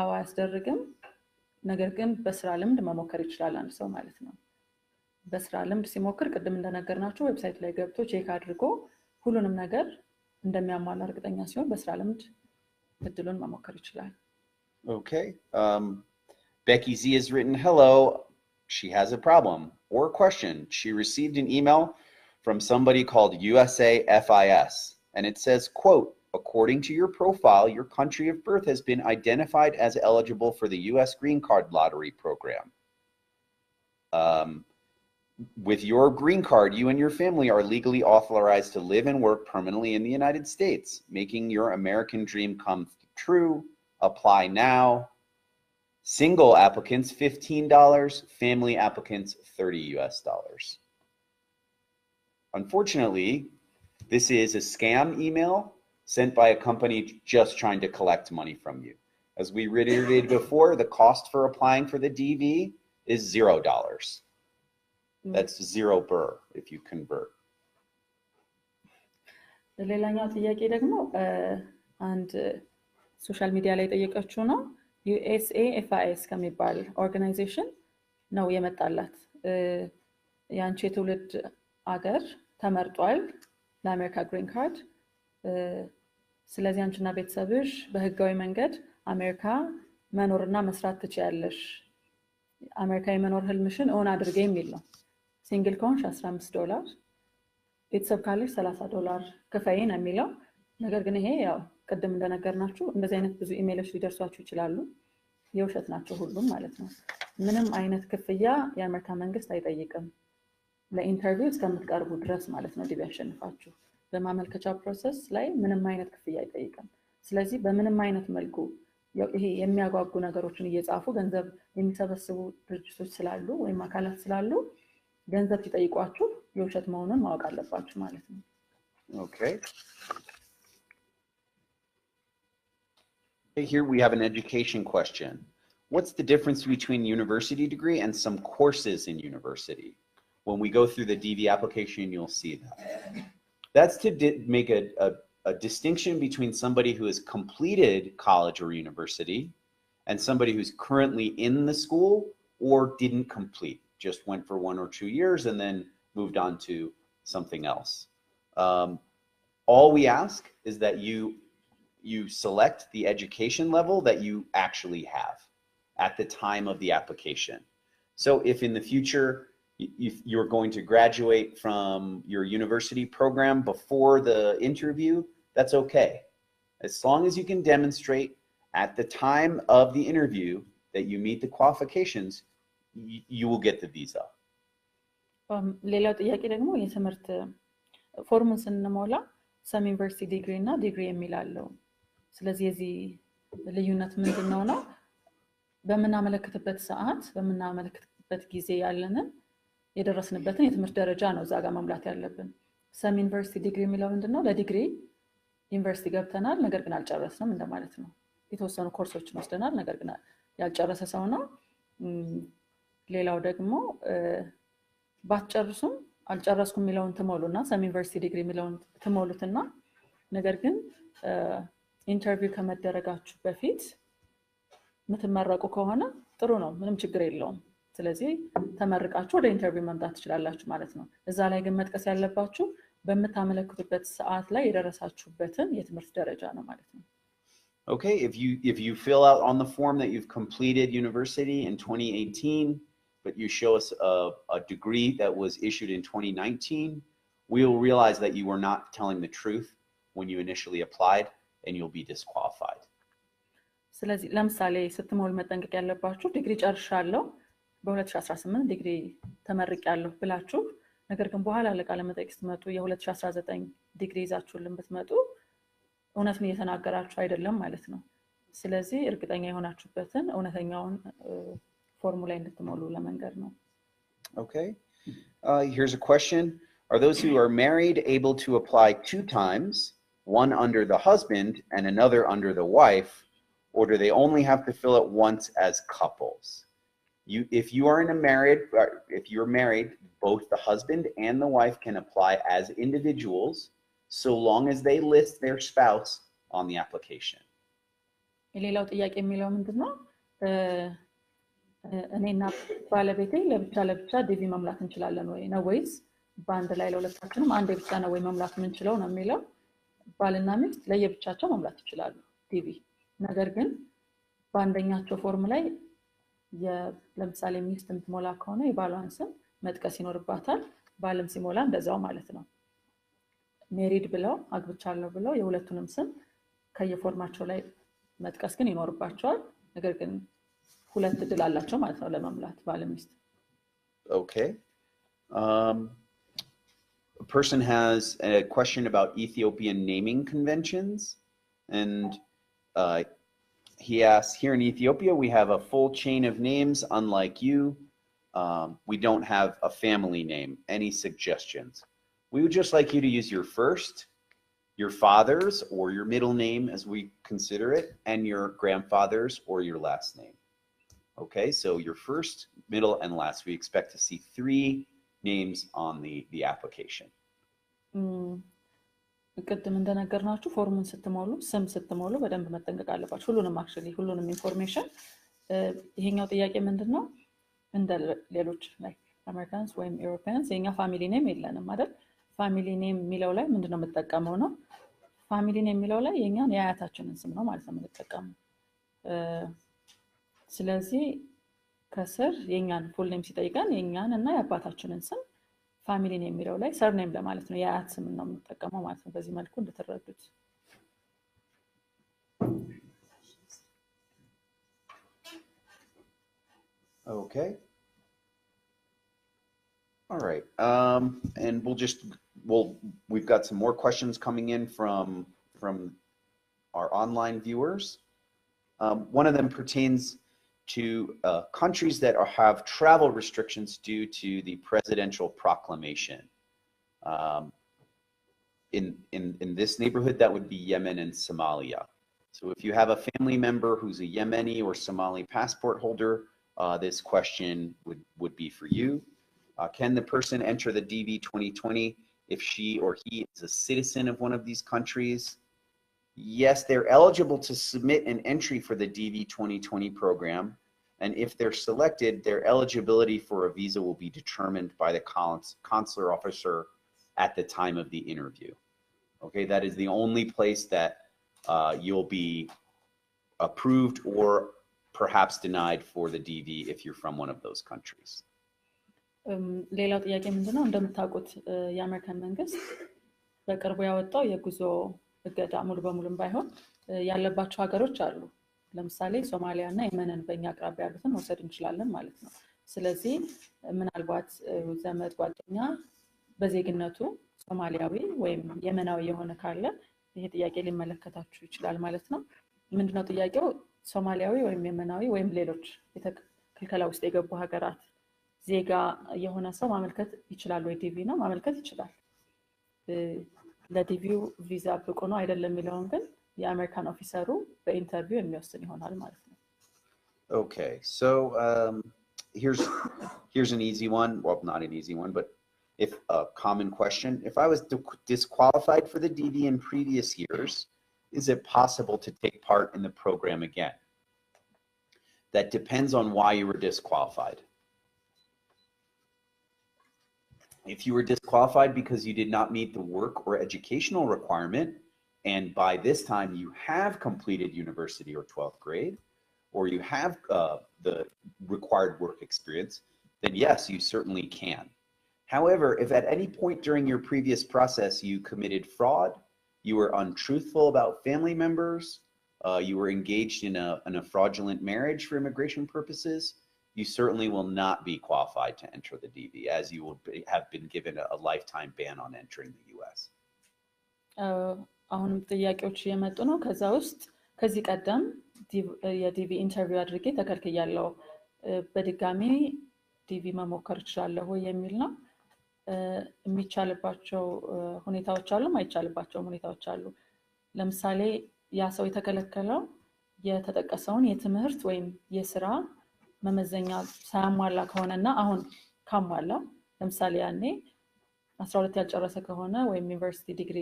Speaker 2: አዎ አያስደርግም፣ ነገር ግን በስራ ልምድ መሞከር ይችላል አንድ ሰው ማለት ነው። በስራ ልምድ ሲሞክር ቅድም እንደነገርናችሁ ዌብሳይት ላይ ገብቶ ቼክ አድርጎ ሁሉንም ነገር እንደሚያሟላ እርግጠኛ ሲሆን በስራ ልምድ እድሉን መሞከር ይችላል።
Speaker 1: Okay. Becky Z has written, hello, she has a problem or question. She received an email from somebody called USAFIS, and it says, quote, according to your profile, your country of birth has been identified as eligible for the US Green Card Lottery program. With your green card, you and your family are legally authorized to live and work permanently in the United States, making your American dream true. Apply now. Single applicants, $15. Family applicants, $30 US. Unfortunately, this is a scam email sent by a company just trying to collect money from you. As we reiterated before, the cost for applying for the DV is $0. That's 0 birr if you convert.
Speaker 2: ሌላኛው ጥያቄ ደግሞ አንድ ሶሻል ሚዲያ ላይ ጠየቀችው ነው USAFIS ከሚባል ኦርጋናይዜሽን ነው የመጣላት ያንቺ የትውልድ አገር ተመርጧል ለአሜሪካ ግሪን ካርድ ስለዚህ አንቺና ቤተሰብሽ በህጋዊ መንገድ አሜሪካ መኖርና መስራት ትችያለሽ አሜሪካ የመኖር ህልምሽን ኦን አድርጌ የሚል ነው ሲንግል ኮንሽ $15 ቤተሰብ ካለሽ $30 ከፋይ ነው የሚለው ነገር ግን ይሄ ያው ቀደም እንደነገርናችሁ እንደዚህ አይነት ብዙ ኢሜይሎች ሊደርሷችሁ ይችላሉ የውሸት ናቸው ሁሉም ማለት ነው ምንም አይነት ክፍያ የአሜሪካ መንግስት አይጠይቅም ለኢንተርቪው እስከምትቀርቡ ድረስ ማለት ነው ዲቪ ያሸንፋችሁ በማመልከቻ ፕሮሰስ ላይ ምንም አይነት ክፍያ አይጠይቅም ስለዚህ በምንም አይነት መልኩ ይሄ የሚያጓጉ ነገሮችን እየጻፉ ገንዘብ የሚሰበስቡ ድርጅቶች ስላሉ ወይም አካላት ስላሉ ገንዘብ ሲጠይቋችሁ የውሸት መሆኑን ማወቅ አለባችሁ ማለት ነው
Speaker 1: Okay. Here we have an education question. What's the difference between university degree and some courses in university? When we go through the DV application, you'll see that. That's to make a distinction between somebody who has completed college or university and somebody who's currently in the school or didn't complete, just went for 1 or 2 years and then moved on to something else. All we ask is that you select the education level that you actually have at the time of the application. So if in the future you're going to graduate from your university program before the interview, that's okay. As long as you can demonstrate at the time of the interview that you meet the qualifications, you will get the visa.
Speaker 2: ሌላው ጥያቄ ደግሞ የትምህርት ፎርሙን ስንሞላ ሰም ዩኒቨርሲቲ ዲግሪ እና ዲግሪ የሚላለው ስለዚህ የዚህ ልዩነት ምንድነው ነው በመናመለከትበት ሰዓት በመናመለከትበት ጊዜ ያለንን የደረስንበትን የትምህርት ደረጃ ነው እዛ ጋር መሙላት ያለብን ሰም ዩኒቨርሲቲ ዲግሪ የሚለው ምንድነው ለዲግሪ ዩኒቨርሲቲ ገብተናል ነገር ግን አልጨረስንም እንደማለት ነው የተወሰኑ ኮርሶችን ወስደናል ነገር ግን ያልጨረሰ ሰው ነው ሌላው ደግሞ ባትጨርሱም አልጨረስኩም የሚለውን ተሞሉና ሰም ዩኒቨርሲቲ ዲግሪ የሚለውን ተሞሉትና ነገር ግን ኢንተርቪው ከመደረጋችሁ በፊት ምትመረቁ ከሆነ ጥሩ ነው ምንም ችግር የለውም ስለዚህ ተመርቃችሁ ወደ ኢንተርቪው መምጣት ትችላላችሁ ማለት ነው እዛ ላይ ግን መጥቀስ ያለባችሁ በመታመለክቱበት ሰዓት ላይ የደረሳችሁበትን የትምህርት ደረጃ ነው ማለት ነው
Speaker 1: Okay, if you fill out on the form that you've completed university in 2018 but you show us a degree that was issued in 2019, we'll realize that you were not telling the truth when you initially applied and you'll be disqualified.
Speaker 2: ስለዚህ ለምሳሌ ስትሞሉ መጠንቀቅ ያለባችሁ ዲግሪ ጨርሻለሁ በ2018 ዲግሪ ተመርቄያለሁ ብላችሁ ነገር ግን በኋላ ለቃለ መጠይቅ ስትመጡ የ2019 ዲግሪ ይዛችሁልን ብትመጡ እውነትን እየተናገራችሁ አይደለም ማለት ነው ስለዚህ እርግጠኛ የሆናችሁበትን እውነተኛውን ፎርሙላ እንድትሞሉ ለመንገር ነው
Speaker 1: Okay. Here's a question. Are those who are married able to apply 2 times, one under the husband and another under the wife, or do they only have to fill it once as couples? If you're married, both the husband and the wife can apply as individuals so long as they list their spouse on the application.
Speaker 2: ሌላው ጥያቄ የሚለው ምንድነው እኔና ባለቤቴ ለብቻ ዲቪ መሙላት እንችላለን ወይ ነው ወይስ በአንድ ላይ ለሁለታችንም አንድ ብቻ ነው ወይ መሙላት የምንችለው ነው የሚለው ባልና ሚስት ለየብቻቸው መሙላት ይችላሉ ዲቪ ነገር ግን በአንደኛቸው ፎርም ላይ ለምሳሌ ሚስት የምትሞላ ከሆነ የባሏን ስም መጥቀስ ይኖርባታል ባልም ሲሞላ እንደዛው ማለት ነው ሜሪድ ብለው አግብቻለሁ ብለው የሁለቱንም ስም ከየፎርማቸው ላይ መጥቀስ ግን ይኖርባቸዋል ነገር ግን ሁለት እድል አላቸው ማለት ነው ለመሙላት ባል ሚስት
Speaker 1: Okay. A person has a question about Ethiopian naming conventions and he asks, here in Ethiopia, we have a full chain of names, unlike you. We don't have a family name. Any suggestions? We would just like you to use your first, your father's or your middle name as we consider it, and your grandfather's or your last name. Okay, so your first, middle, and last. We expect to see 3 names on the application.
Speaker 2: ቅድም እንደነገርናችሁ ፎርሙን ስትሞሉ ስም ስትሞሉ በደንብ መጠንቀቅ አለባችሁ። ሁሉንም አክቹሊ ሁሉንም ኢንፎርሜሽን ይሄኛው ጥያቄ ምንድነው እንደ ሌሎች ላይክ አሜሪካንስ ወይም ዩሮፒያንስ የኛ ፋሚሊ ኔም የለንም አይደል? ፋሚሊ ኔም የሚለው ላይ ምንድነው የምትጠቀመው ነው። ፋሚሊ ኔም የሚለው ላይ የኛን የአያታችንን ስም ነው ማለት ነው የምንጠቀመው። ስለዚህ ከስር የኛን ፉል ኔም ሲጠይቀን የኛን እና የአባታችንን ስም ፋሚሊ ኔም የሚለው ላይ ሰርኔም ለማለት ነው የአያት ስም ነው የምንጠቀመው ማለት ነው። በዚህ መልኩ እንድትረዱት።
Speaker 1: Okay. All right. And we've got some more questions coming in from our online viewers. One of them pertains to countries that have travel restrictions due to the presidential proclamation. In this neighborhood, that would be Yemen and Somalia. So if you have a family member who's a Yemeni or Somali passport holder, this question would be for you. Can the person enter the DV 2020 if she or he is a citizen of one of these countries? Yes, they're eligible to submit an entry for the DV 2020 program. And if they're selected, their eligibility for a visa will be determined by the consular officer at the time of the interview. Okay, that is the only place that you'll be approved or perhaps denied for the DV if you're from one of those countries.
Speaker 2: ሌላው ጥያቄ ምንድነው እንደምታውቁት የአሜሪካን መንግስት በቅርቡ ያወጣው የጉዞ እገዳ ሙሉ በሙሉም ባይሆን ያለባቸው ሀገሮች አሉ። ለምሳሌ ሶማሊያ እና የመንን በእኛ አቅራቢያ ያሉትን መውሰድ እንችላለን ማለት ነው። ስለዚህ ምናልባት ዘመድ ጓደኛ በዜግነቱ ሶማሊያዊ ወይም የመናዊ የሆነ ካለ ይሄ ጥያቄ ሊመለከታችሁ ይችላል ማለት ነው። ምንድነው ጥያቄው? ሶማሊያዊ ወይም የመናዊ ወይም ሌሎች ክልከላ ውስጥ የገቡ ሀገራት ዜጋ የሆነ ሰው ማመልከት ይችላል ወይ? ዲቪ ነው ማመልከት ይችላል። ለዲቪው ቪዛ ብቁ ነው አይደለም የሚለውን ግን የአሜሪካን ኦፊሰሩ በኢንተርቪው የሚወስን ይሆናል ማለት ነው።
Speaker 1: Okay, so here's an easy one. Well, not an easy one, but if a common question. If I was disqualified for the DV in previous years, is it possible to take part in the program again? That depends on why you were disqualified. If you were disqualified because you did not meet the work or educational requirement, and by this time you have completed university or 12th grade, or you have the required work experience, then yes, you certainly can. However, if at any point during your previous process you committed fraud, you were untruthful about family members, you were engaged in a fraudulent marriage for immigration purposes, you certainly will not be qualified to enter the DV, as you will have been given a lifetime ban on entering the US.
Speaker 2: አሁንም ጥያቄዎች እየመጡ ነው። ከዛ ውስጥ ከዚህ ቀደም የዲቪ ኢንተርቪው አድርጌ ተከልክያለሁ፣ በድጋሚ ዲቪ መሞከር እችላለሁ የሚል ነው። የሚቻልባቸው ሁኔታዎች አሉ፣ ማይቻልባቸው ሁኔታዎች አሉ። ለምሳሌ ያ ሰው የተከለከለው የተጠቀሰውን የትምህርት ወይም የስራ መመዘኛ ሳያሟላ ከሆነና አሁን ካሟላ፣ ለምሳሌ ያኔ 12 ያልጨረሰ ከሆነ ወይም ዩኒቨርሲቲ ዲግሪ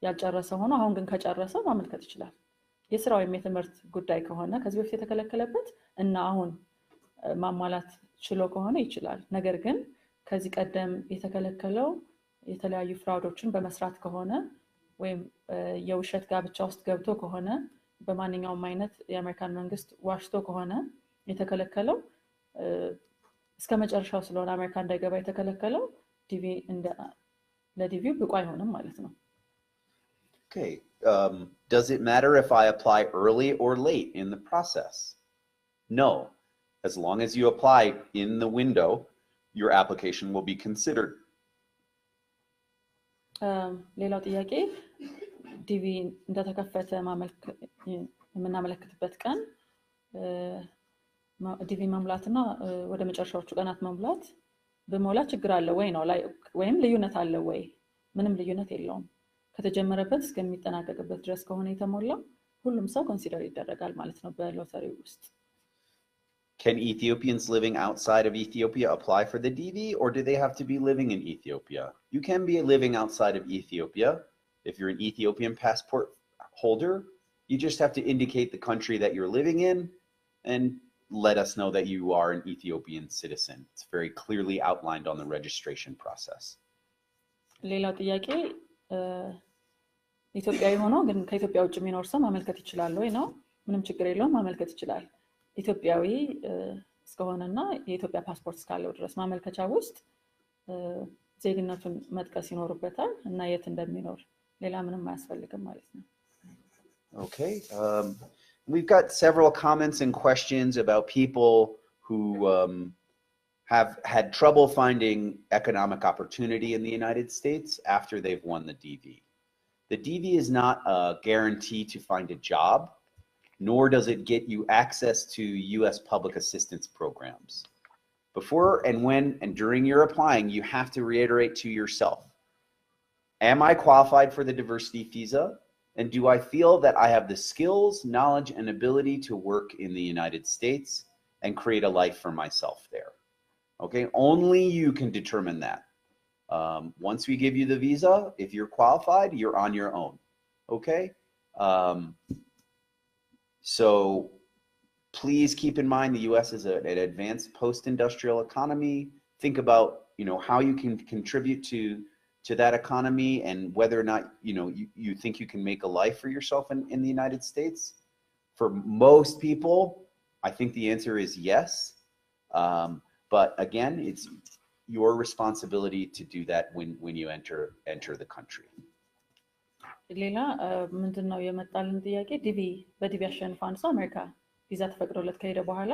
Speaker 2: ያልጨረሰ ሆኖ አሁን ግን ከጨረሰ ማመልከት ይችላል። የስራ ወይም የትምህርት ጉዳይ ከሆነ ከዚህ በፊት የተከለከለበት እና አሁን ማሟላት ችሎ ከሆነ ይችላል። ነገር ግን ከዚህ ቀደም የተከለከለው የተለያዩ ፍራውዶችን በመስራት ከሆነ ወይም የውሸት ጋብቻ ውስጥ ገብቶ ከሆነ በማንኛውም አይነት የአሜሪካን መንግስት ዋሽቶ ከሆነ የተከለከለው እስከ መጨረሻው ስለሆነ አሜሪካ እንዳይገባ የተከለከለው ዲቪ ለዲቪው ብቁ አይሆንም ማለት ነው።
Speaker 1: Okay, does it matter if I apply early or late in the process? No. As long as you apply in the window, your application will be considered.
Speaker 2: ሌላው ጥያቄ ዲቪ እንደተከፈተ የምናመለክትበት ቀን ዲቪ መሙላትና ወደ መጨረሻዎቹ ቀናት መሙላት በሞላ ችግር አለ ወይ ነው ወይም ልዩነት አለ ወይ? ምንም ልዩነት የለውም። ከተጀመረበት እስከሚጠናቀቅበት ድረስ ከሆነ የተሞላው ሁሉም ሰው ኮንሲደር ይደረጋል ማለት ነው በሎተሪው ውስጥ።
Speaker 1: Can Ethiopians living outside of Ethiopia apply for the DV, or do they have to be living in Ethiopia? You can be living outside of Ethiopia. If you're an Ethiopian passport holder, you just have to indicate the country that you're living in and let us know that you are an Ethiopian citizen. It's very clearly outlined on the registration process.
Speaker 2: ሌላው ጥያቄ ኢትዮጵያዊ ሆኖ ግን ከኢትዮጵያ ውጭ የሚኖር ሰው ማመልከት ይችላል ወይ ነው? ምንም ችግር የለውም፣ ማመልከት ይችላል። ኢትዮጵያዊ እስከሆነና የኢትዮጵያ ፓስፖርት እስካለው ድረስ ማመልከቻ ውስጥ ዜግነቱን መጥቀስ ይኖርበታል እና የት እንደሚኖር ሌላ ምንም አያስፈልግም ማለት ነው።
Speaker 1: Okay. We've got several comments and questions about people who have had trouble finding economic opportunity in the United States after they've won the DV. The DV is not a guarantee to find a job, nor does it get you access to U.S. public assistance programs. Before and when and during your applying, you have to reiterate to yourself, am I qualified for the diversity visa? And do I feel that I have the skills, knowledge, and ability to work in the United States and create a life for myself there? Okay, only you can determine that. Once we give you the visa, if you're qualified, you're on your own. Okay? So please keep in mind the U.S. is an advanced post-industrial economy. Think about, how you can contribute to that economy and whether or not, you think you can make a life for yourself in the United States. For most people, I think the answer is yes. But again, it's your responsibility to do that when you enter the country.
Speaker 2: ሌላ ምንድነው የመጣልን ጥያቄ በዲቪ አሸንፎ አንድ ሰው አሜሪካ ቪዛ ተፈቅዶለት ከሄደ በኋላ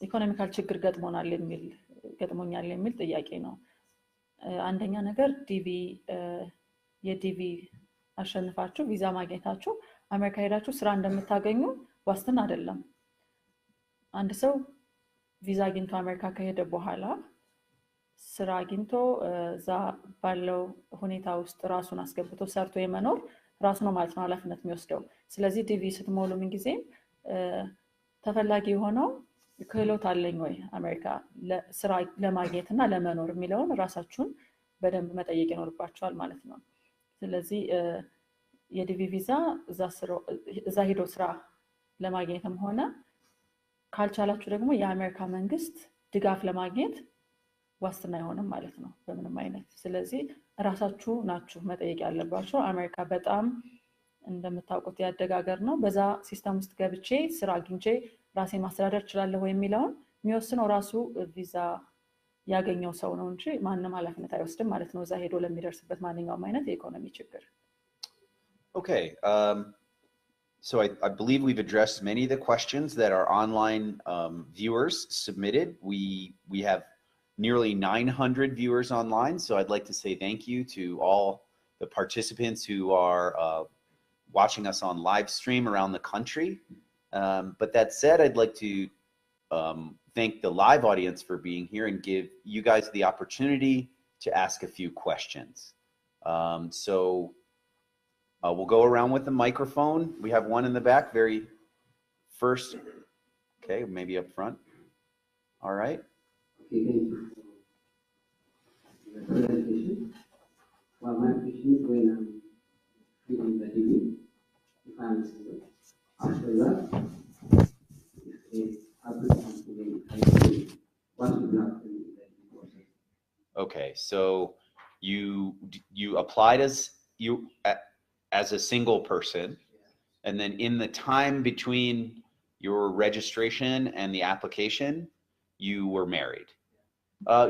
Speaker 2: ኢኮኖሚካል ችግር ገጥሞኛል የሚል ጥያቄ ነው። አንደኛ ነገር የዲቪ አሸንፋችሁ ቪዛ ማግኘታችሁ አሜሪካ ሄዳችሁ ስራ እንደምታገኙ ዋስትና አይደለም። አንድ ሰው ቪዛ አግኝቶ አሜሪካ ከሄደ በኋላ ስራ አግኝቶ እዛ ባለው ሁኔታ ውስጥ ራሱን አስገብቶ ሰርቶ የመኖር ራሱ ነው ማለት ነው ኃላፊነት የሚወስደው። ስለዚህ ዲቪ ስትሞሉ ምን ጊዜም ተፈላጊ ሆነው ክህሎት አለኝ ወይ አሜሪካ ለስራ ለማግኘትና ለመኖር የሚለውን ራሳችሁን በደንብ መጠየቅ ይኖርባችኋል ማለት ነው። ስለዚህ የዲቪ ቪዛ እዛ ሄዶ ስራ ለማግኘትም ሆነ ካልቻላችሁ ደግሞ የአሜሪካ መንግስት ድጋፍ ለማግኘት ዋስትና አይሆንም ማለት ነው በምንም አይነት። ስለዚህ ራሳችሁ ናችሁ መጠየቅ ያለባችሁ። አሜሪካ በጣም እንደምታውቁት ያደጋገር ነው። በዛ ሲስተም ውስጥ ገብቼ ስራ አግኝቼ ራሴን ማስተዳደር እችላለሁ የሚለውን የሚወስነው ራሱ ቪዛ ያገኘው ሰው ነው እንጂ ማንም ኃላፊነት አይወስድም ማለት ነው እዛ ሄዶ ለሚደርስበት ማንኛውም አይነት የኢኮኖሚ ችግር።
Speaker 1: Okay. So I believe we've addressed many of the questions that our online viewers submitted. We have nearly 900 viewers online, so I'd like to say thank you to all the participants who are watching us on live stream around the country. But that said, I'd like to thank the live audience for being here and give you guys the opportunity to ask a few questions. So we'll go around with the microphone. We have one in the back, very first. Okay, maybe up front. All right.
Speaker 3: Okay, thank you for the presentation. Well, my question is when I'm reading the TV, if I'm single, after that, if a applicant will help, what will happen in the process?
Speaker 1: Okay, so you applied as a single person, and then in the time between your registration and the application, you were married.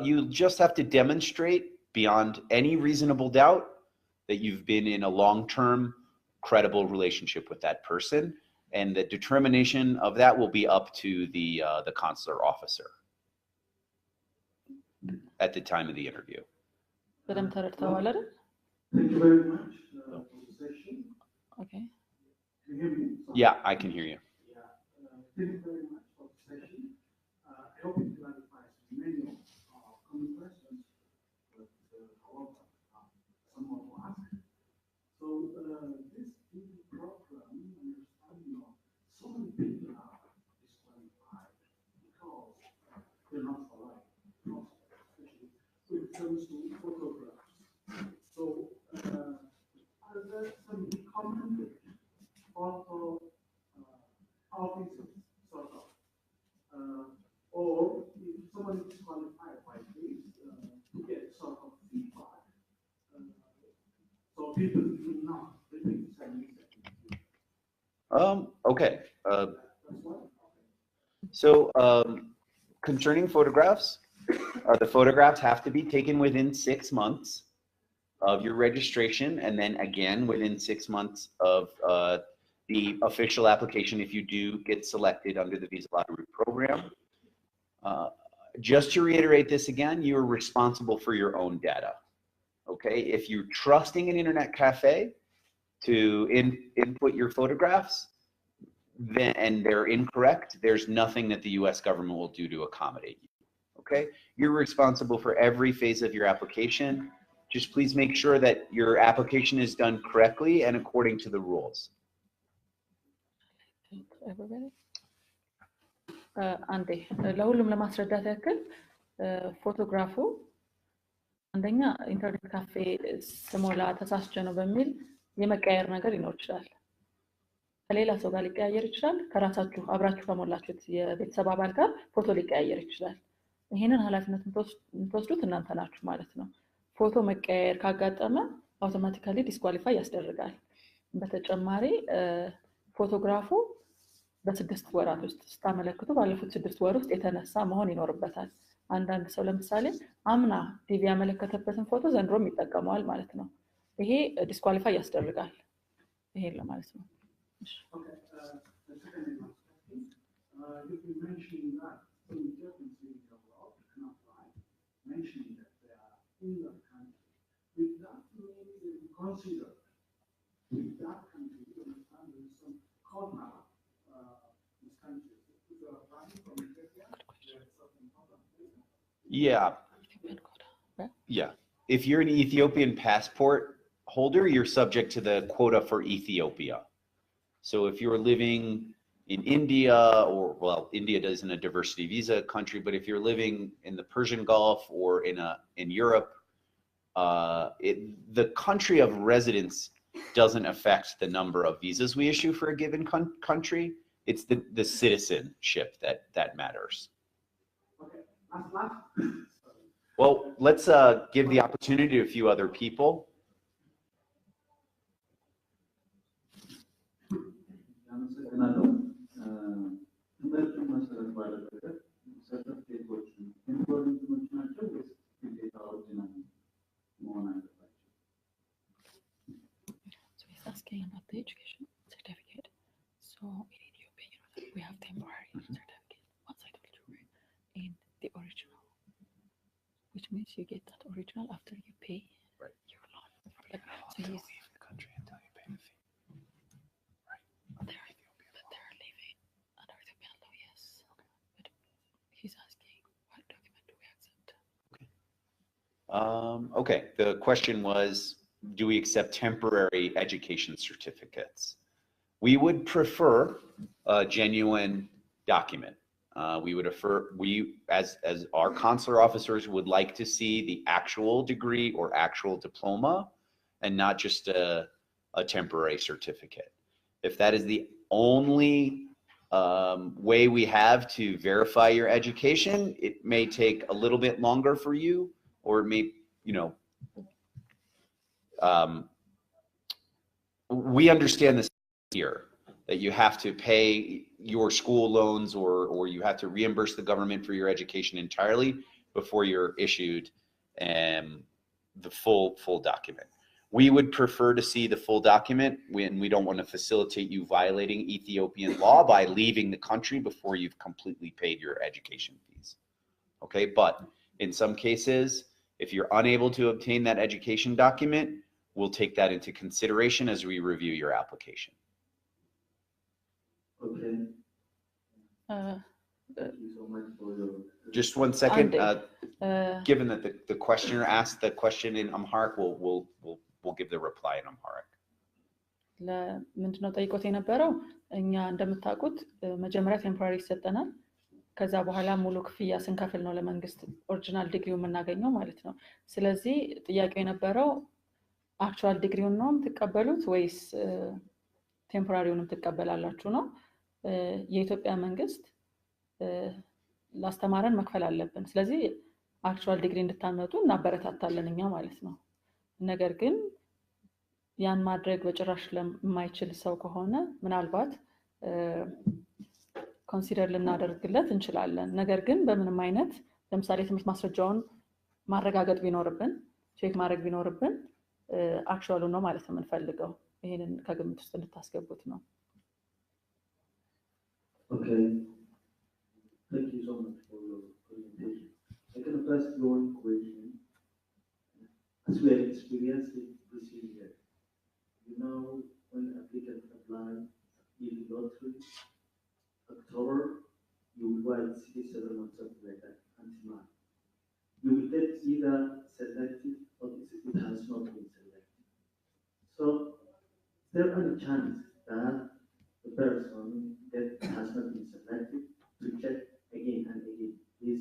Speaker 1: You just have to demonstrate beyond any reasonable doubt that you've been in a long-term, credible relationship with that person, and the determination of that will be up to the consular officer at the time of the interview.
Speaker 3: Thank you very much.
Speaker 2: Okay.
Speaker 3: Can you hear me?
Speaker 1: Yeah, I can hear you.
Speaker 3: Yeah. Thank you very much for the session. I hope it clarifies many of our common questions, but however, some more to ask. So this TV program, understanding of so many people are disqualified because they're not alike, especially when it comes to photographs. So are there some common photo offices, sort of, or if someone is disqualified by this, to get sort of feedback, so people do not repeat the same mistake.
Speaker 1: Okay.
Speaker 3: That's what?
Speaker 1: So concerning photographs, the photographs have to be taken within 6 months of your registration, and then again within 6 months of the official application if you do get selected under the visa lottery program. Just to reiterate this again, you are responsible for your own data. Okay, if you're trusting an internet cafe to input your photographs, then and they're incorrect, there's nothing that the US government will do to accommodate you. Okay, you're responsible for every phase of your application. Just please make sure that your application is done correctly and according to the rules.
Speaker 2: Everybody? አንዴ ለሁሉም ለማስረዳት ያክል ፎቶግራፉ አንደኛ ኢንተርኔት ካፌ ስሞላ ተሳስቼ ነው በሚል የመቀየር ነገር ይኖር ይችላል። ከሌላ ሰው ጋር ሊቀያየር ይችላል። ከራሳችሁ አብራችሁ ከሞላችሁት የቤተሰብ አባል ጋር ፎቶ ሊቀያየር ይችላል። ይሄንን ኃላፊነት የምትወስዱት እናንተ ናችሁ ማለት ነው። ፎቶ መቀያየር ካጋጠመ አውቶማቲካሊ ዲስኳሊፋይ ያስደርጋል። በተጨማሪ ፎቶግራፉ በ6 ወራት ውስጥ ስታመለክቱ ባለፉት 6 ወር ውስጥ የተነሳ መሆን ይኖርበታል። አንዳንድ ሰው ለምሳሌ አምና ዲቪ ያመለከተበትን ፎቶ ዘንድሮም ይጠቀመዋል ማለት ነው። ይሄ ዲስኳሊፋይ ያስደርጋል። ይሄን ለማለት ነው።
Speaker 3: Okay, the second one, you mentioned that some Ethiopians in the world cannot fly, mentioning that they are in that country. With that means consider with that country, you understand there is some corner this country. If you are flying from Ethiopia, there are certain problems.
Speaker 1: Yeah. Yeah. If you're an Ethiopian passport holder, you're subject to the quota for Ethiopia. So if you're living in India, or well, India isn't a diversity visa country, but if you're living in the Persian Gulf or in Europe, the country of residence doesn't affect the number of visas we issue for a given country. It's the citizenship that matters.
Speaker 3: Okay.
Speaker 1: Well, let's give the opportunity to a few other people.
Speaker 4: አመሰግናለሁ። ትምህርቱን መሰረት ባደረገ ሰርተፍኬቶች ኢንፎርሜሽኖች ናቸው ወይስ ግዴታ ኦሪጂናል መሆን አለባቸው?
Speaker 2: So he's asking about the education certificate. So in Ethiopia, you know that we have temporary certificate, one side of Ethiopia, and the original, which means you get that original after you pay your loan. So he's
Speaker 1: leave the country until you pay the fee.
Speaker 2: They're living under Ethiopian law, yes. But he's asking, what document do we accept?
Speaker 1: Okay, the question was, do we accept temporary education certificates? We would prefer a genuine document. We would as our consular officers would like to see the actual degree or actual diploma and not just a temporary certificate. If that is the only way we have to verify your education, it may take a little bit longer for you, or it may, you know, we understand this here, that you have to pay your school loans or you have to reimburse the government for your education entirely before you're issued the full document. We would prefer to see the full document when we don't want to facilitate you violating Ethiopian law by leaving the country before you've completely paid your education fees. Okay, but in some cases, if you're unable to obtain that education document, we'll take that into consideration as we review your application.
Speaker 4: Okay. Thank you so much for your...
Speaker 1: Just one second. Given that the questioner asked the question in Amharic, we'll give the reply in Amharic.
Speaker 2: ለምንድነው ጠይቆት የነበረው? እኛ እንደምታውቁት መጀመሪያ ቴምፖራሪ ይሰጠናል። ከዛ በኋላ ሙሉ ክፍያ ስንከፍል ነው ለመንግስት ኦሪጂናል ዲግሪው የምናገኘው ማለት ነው። ስለዚህ ጥያቄው የነበረው አክቹዋል ዲግሪውን ነው የምትቀበሉት ወይስ ቴምፖራሪውንም ትቀበላላችሁ ነው? የኢትዮጵያ መንግስት ላስተማረን መክፈል አለብን። ስለዚህ አክቹዋል ዲግሪ እንድታመጡ እናበረታታለን እኛ ማለት ነው። ነገር ግን ያን ማድረግ በጭራሽ ለማይችል ሰው ከሆነ ምናልባት ኮንሲደር ልናደርግለት እንችላለን። ነገር ግን በምንም አይነት ለምሳሌ ትምህርት ማስረጃውን ማረጋገጥ ቢኖርብን ቼክ ማድረግ ቢኖርብን አክቹዋሉ ነው ማለት ነው የምንፈልገው። ይሄንን ከግምት ውስጥ እንድታስገቡት ነው።
Speaker 4: Okay. Thank you so much for your presentation. I can ask you one question. As we have experienced it this year, you know, when applicants apply, if you go through October, you will wait 6-7 months, something like that, until March. You will get either selected or it has not been selected. So, there is a chance that the person that has not been selected to check again and again his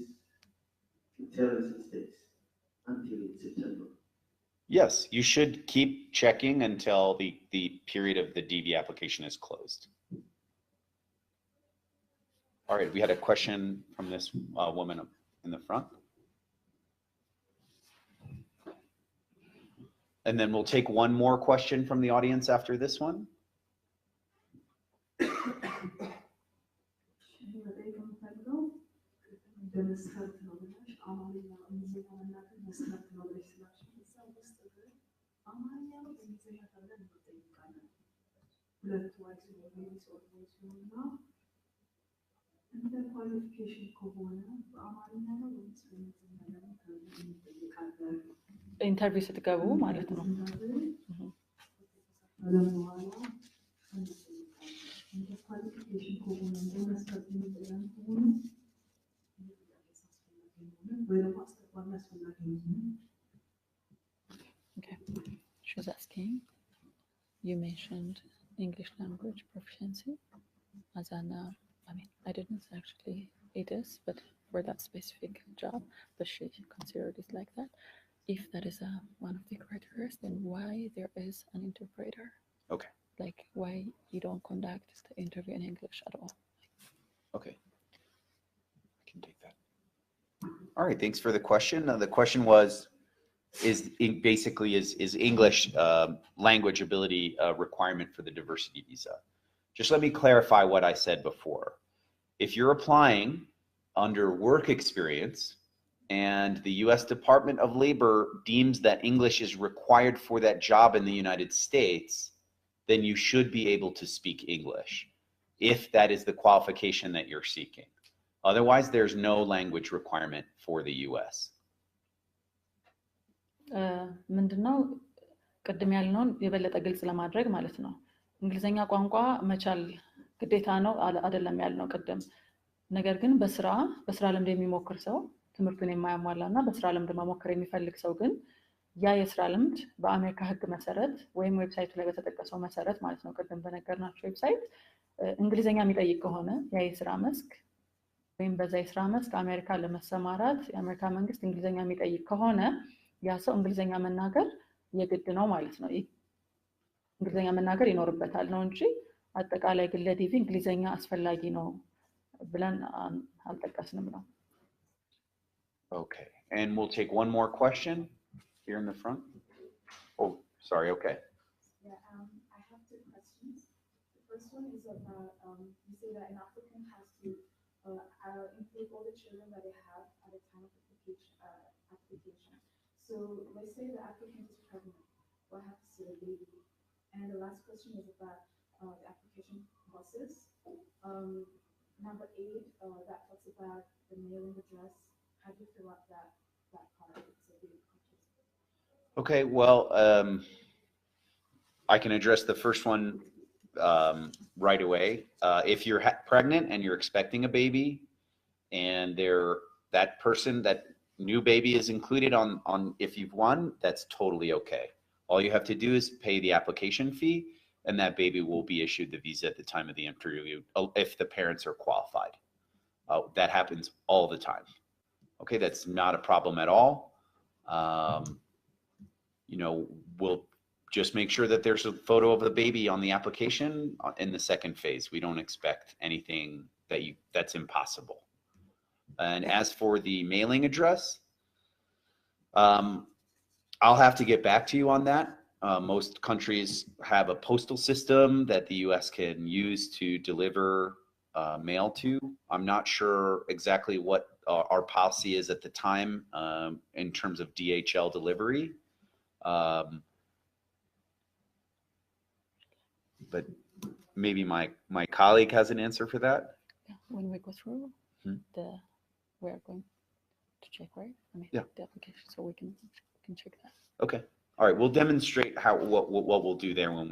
Speaker 4: terrorist mistakes until September.
Speaker 1: Yes, you should keep checking until the period of the DV application is closed. All right, we had a question from this woman in the front. And then we'll take one more question from the audience after this one.
Speaker 2: ኢንተርቪው ስትገቡ ማለት ነው። Okay. She's asking, you mentioned English language proficiency as an, I didn't actually it is, but for that specific job, but she considered it like that. If that is one of the criteria, then why there is an interpreter?
Speaker 1: Okay.
Speaker 2: Like why you don't conduct the interview in English at all?
Speaker 1: Okay. I can take that. All right, thanks for the question. The question was, is English language ability a requirement for the diversity visa? Just let me clarify what I said before. If you're applying under work experience and the US Department of Labor deems that English is required for that job in the United States, then you should be able to speak English if that is the qualification that you're seeking. Otherwise, there's no language requirement for the US.
Speaker 2: ምንድነው ቅድም ያልነውን የበለጠ ግልጽ ለማድረግ ማለት ነው። እንግሊዘኛ ቋንቋ መቻል ግዴታ ነው አይደለም ያልነው ቅድም። ነገር ግን በስራ ልምድ የሚሞክር ሰው ትምህርቱን የማያሟላና በስራ ልምድ መሞከር የሚፈልግ ሰው ግን ያ የስራ ልምድ በአሜሪካ ህግ መሰረት ወይም ዌብሳይቱ ላይ በተጠቀሰው መሰረት ማለት ነው ቅድም በነገርናችሁ ዌብሳይት እንግሊዘኛ የሚጠይቅ ከሆነ ያ የስራ መስክ ወይም በዛ የስራ መስክ አሜሪካ ለመሰማራት የአሜሪካ መንግስት እንግሊዘኛ የሚጠይቅ ከሆነ ያ ሰው እንግሊዘኛ መናገር የግድ ነው ማለት ነው። እንግሊዘኛ መናገር ይኖርበታል ነው እንጂ አጠቃላይ ግን ለዲቪ እንግሊዘኛ አስፈላጊ ነው ብለን አልጠቀስንም ነው።
Speaker 1: Okay, and we'll take one more question here in the front. Oh, sorry, okay.
Speaker 5: Yeah, I have two questions. The first one is about, you say that an applicant has to include all the children that they have at the time of application. So let's say the applicant is pregnant, what happens to the baby? And the last question is about the application process. Number 8, that talks about the mailing address. How do you fill out that part?
Speaker 1: Okay, well, I can address the first one right away. If you're pregnant and you're expecting a baby, and that new baby is included on if you've won, that's totally okay. All you have to do is pay the application fee, and that baby will be issued the visa at the time of the interview if the parents are qualified. That happens all the time. Okay, that's not a problem at all. You know, we'll just make sure that there's a photo of the baby on the application in the second phase. We don't expect anything that's impossible. And as for the mailing address, I'll have to get back to you on that. Most countries have a postal system that the US can use to deliver mail to. I'm not sure exactly what our policy is at the time in terms of DHL delivery. But maybe my colleague has an answer for that.
Speaker 2: Yeah, when we go through we are going to check, right? I mean,
Speaker 1: yeah,
Speaker 2: the application, so we can check that.
Speaker 1: Okay. All right. We'll demonstrate what we'll do there when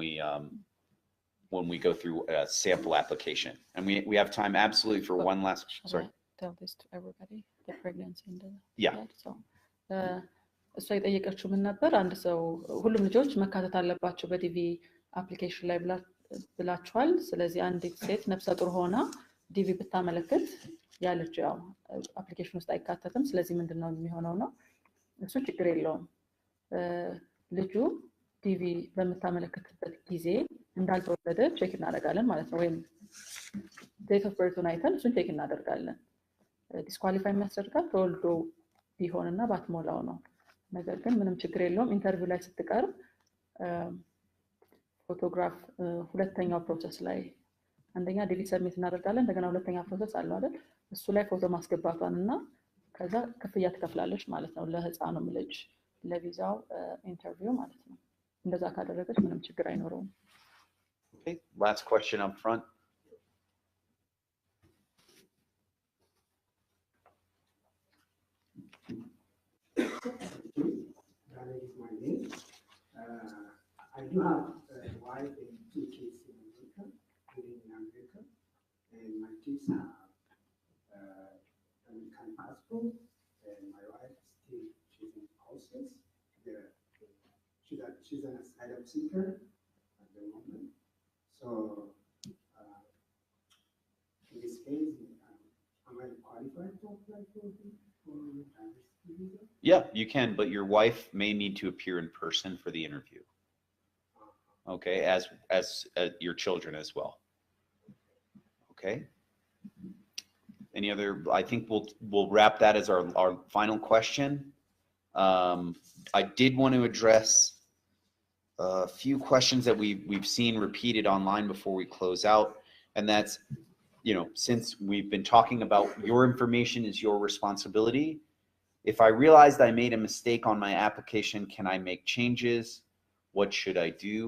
Speaker 1: we go through a sample application, and we have time absolutely for one last. Sorry.
Speaker 2: Tell this to everybody. The pregnancy and the
Speaker 1: yeah.
Speaker 2: So እሷ የጠየቀችው ምን ነበር? አንድ ሰው ሁሉም ልጆች መካተት አለባቸው በዲቪ አፕሊኬሽን ላይ ብላችኋል። ስለዚህ አንዲት ሴት ነፍሰ ጡር ሆና ዲቪ ብታመለክት ያለች ያው አፕሊኬሽን ውስጥ አይካተትም። ስለዚህ ምንድነው የሚሆነው ነው? እሱ ችግር የለውም። ልጁ ዲቪ በምታመለክትበት ጊዜ እንዳልተወለደ ቼክ እናደርጋለን ማለት ነው። ወይም ዴት ኦፍ በርቱን አይተን እሱን ቼክ እናደርጋለን። ዲስኳሊፋይ የሚያስደርጋት ተወልዶ ቢሆንና ባትሞላው ነው። ነገር ግን ምንም ችግር የለውም። ኢንተርቪው ላይ ስትቀርብ ፎቶግራፍ ሁለተኛው ፕሮሰስ ላይ አንደኛ ዲቪ ሰብሚት እናደርጋለን። እንደገና ሁለተኛ ፕሮሰስ አለው አይደል? እሱ ላይ ፎቶ ማስገባቷን እና ከዛ ክፍያ ትከፍላለች ማለት ነው ለህፃኑም ልጅ ለቪዛው ኢንተርቪው ማለት ነው። እንደዛ ካደረገች ምንም ችግር አይኖረውም።
Speaker 1: Okay, last question up front.
Speaker 3: I do have a wife and 2 kids in America, living in America, and my kids have American passport, and my wife she's in process. She's an asylum seeker at the moment. So in this case, am I qualified to apply for diversity visa?
Speaker 1: Yeah, you can, but your wife may need to appear in person for the interview. Okay, as your children as well. Okay. Any other? I think we'll wrap that as our final question. I did want to address a few questions that we've seen repeated online before we close out, and that's, you know, since we've been talking about your information is your responsibility. If I realized I made a mistake on my application, can I make changes? What should I do?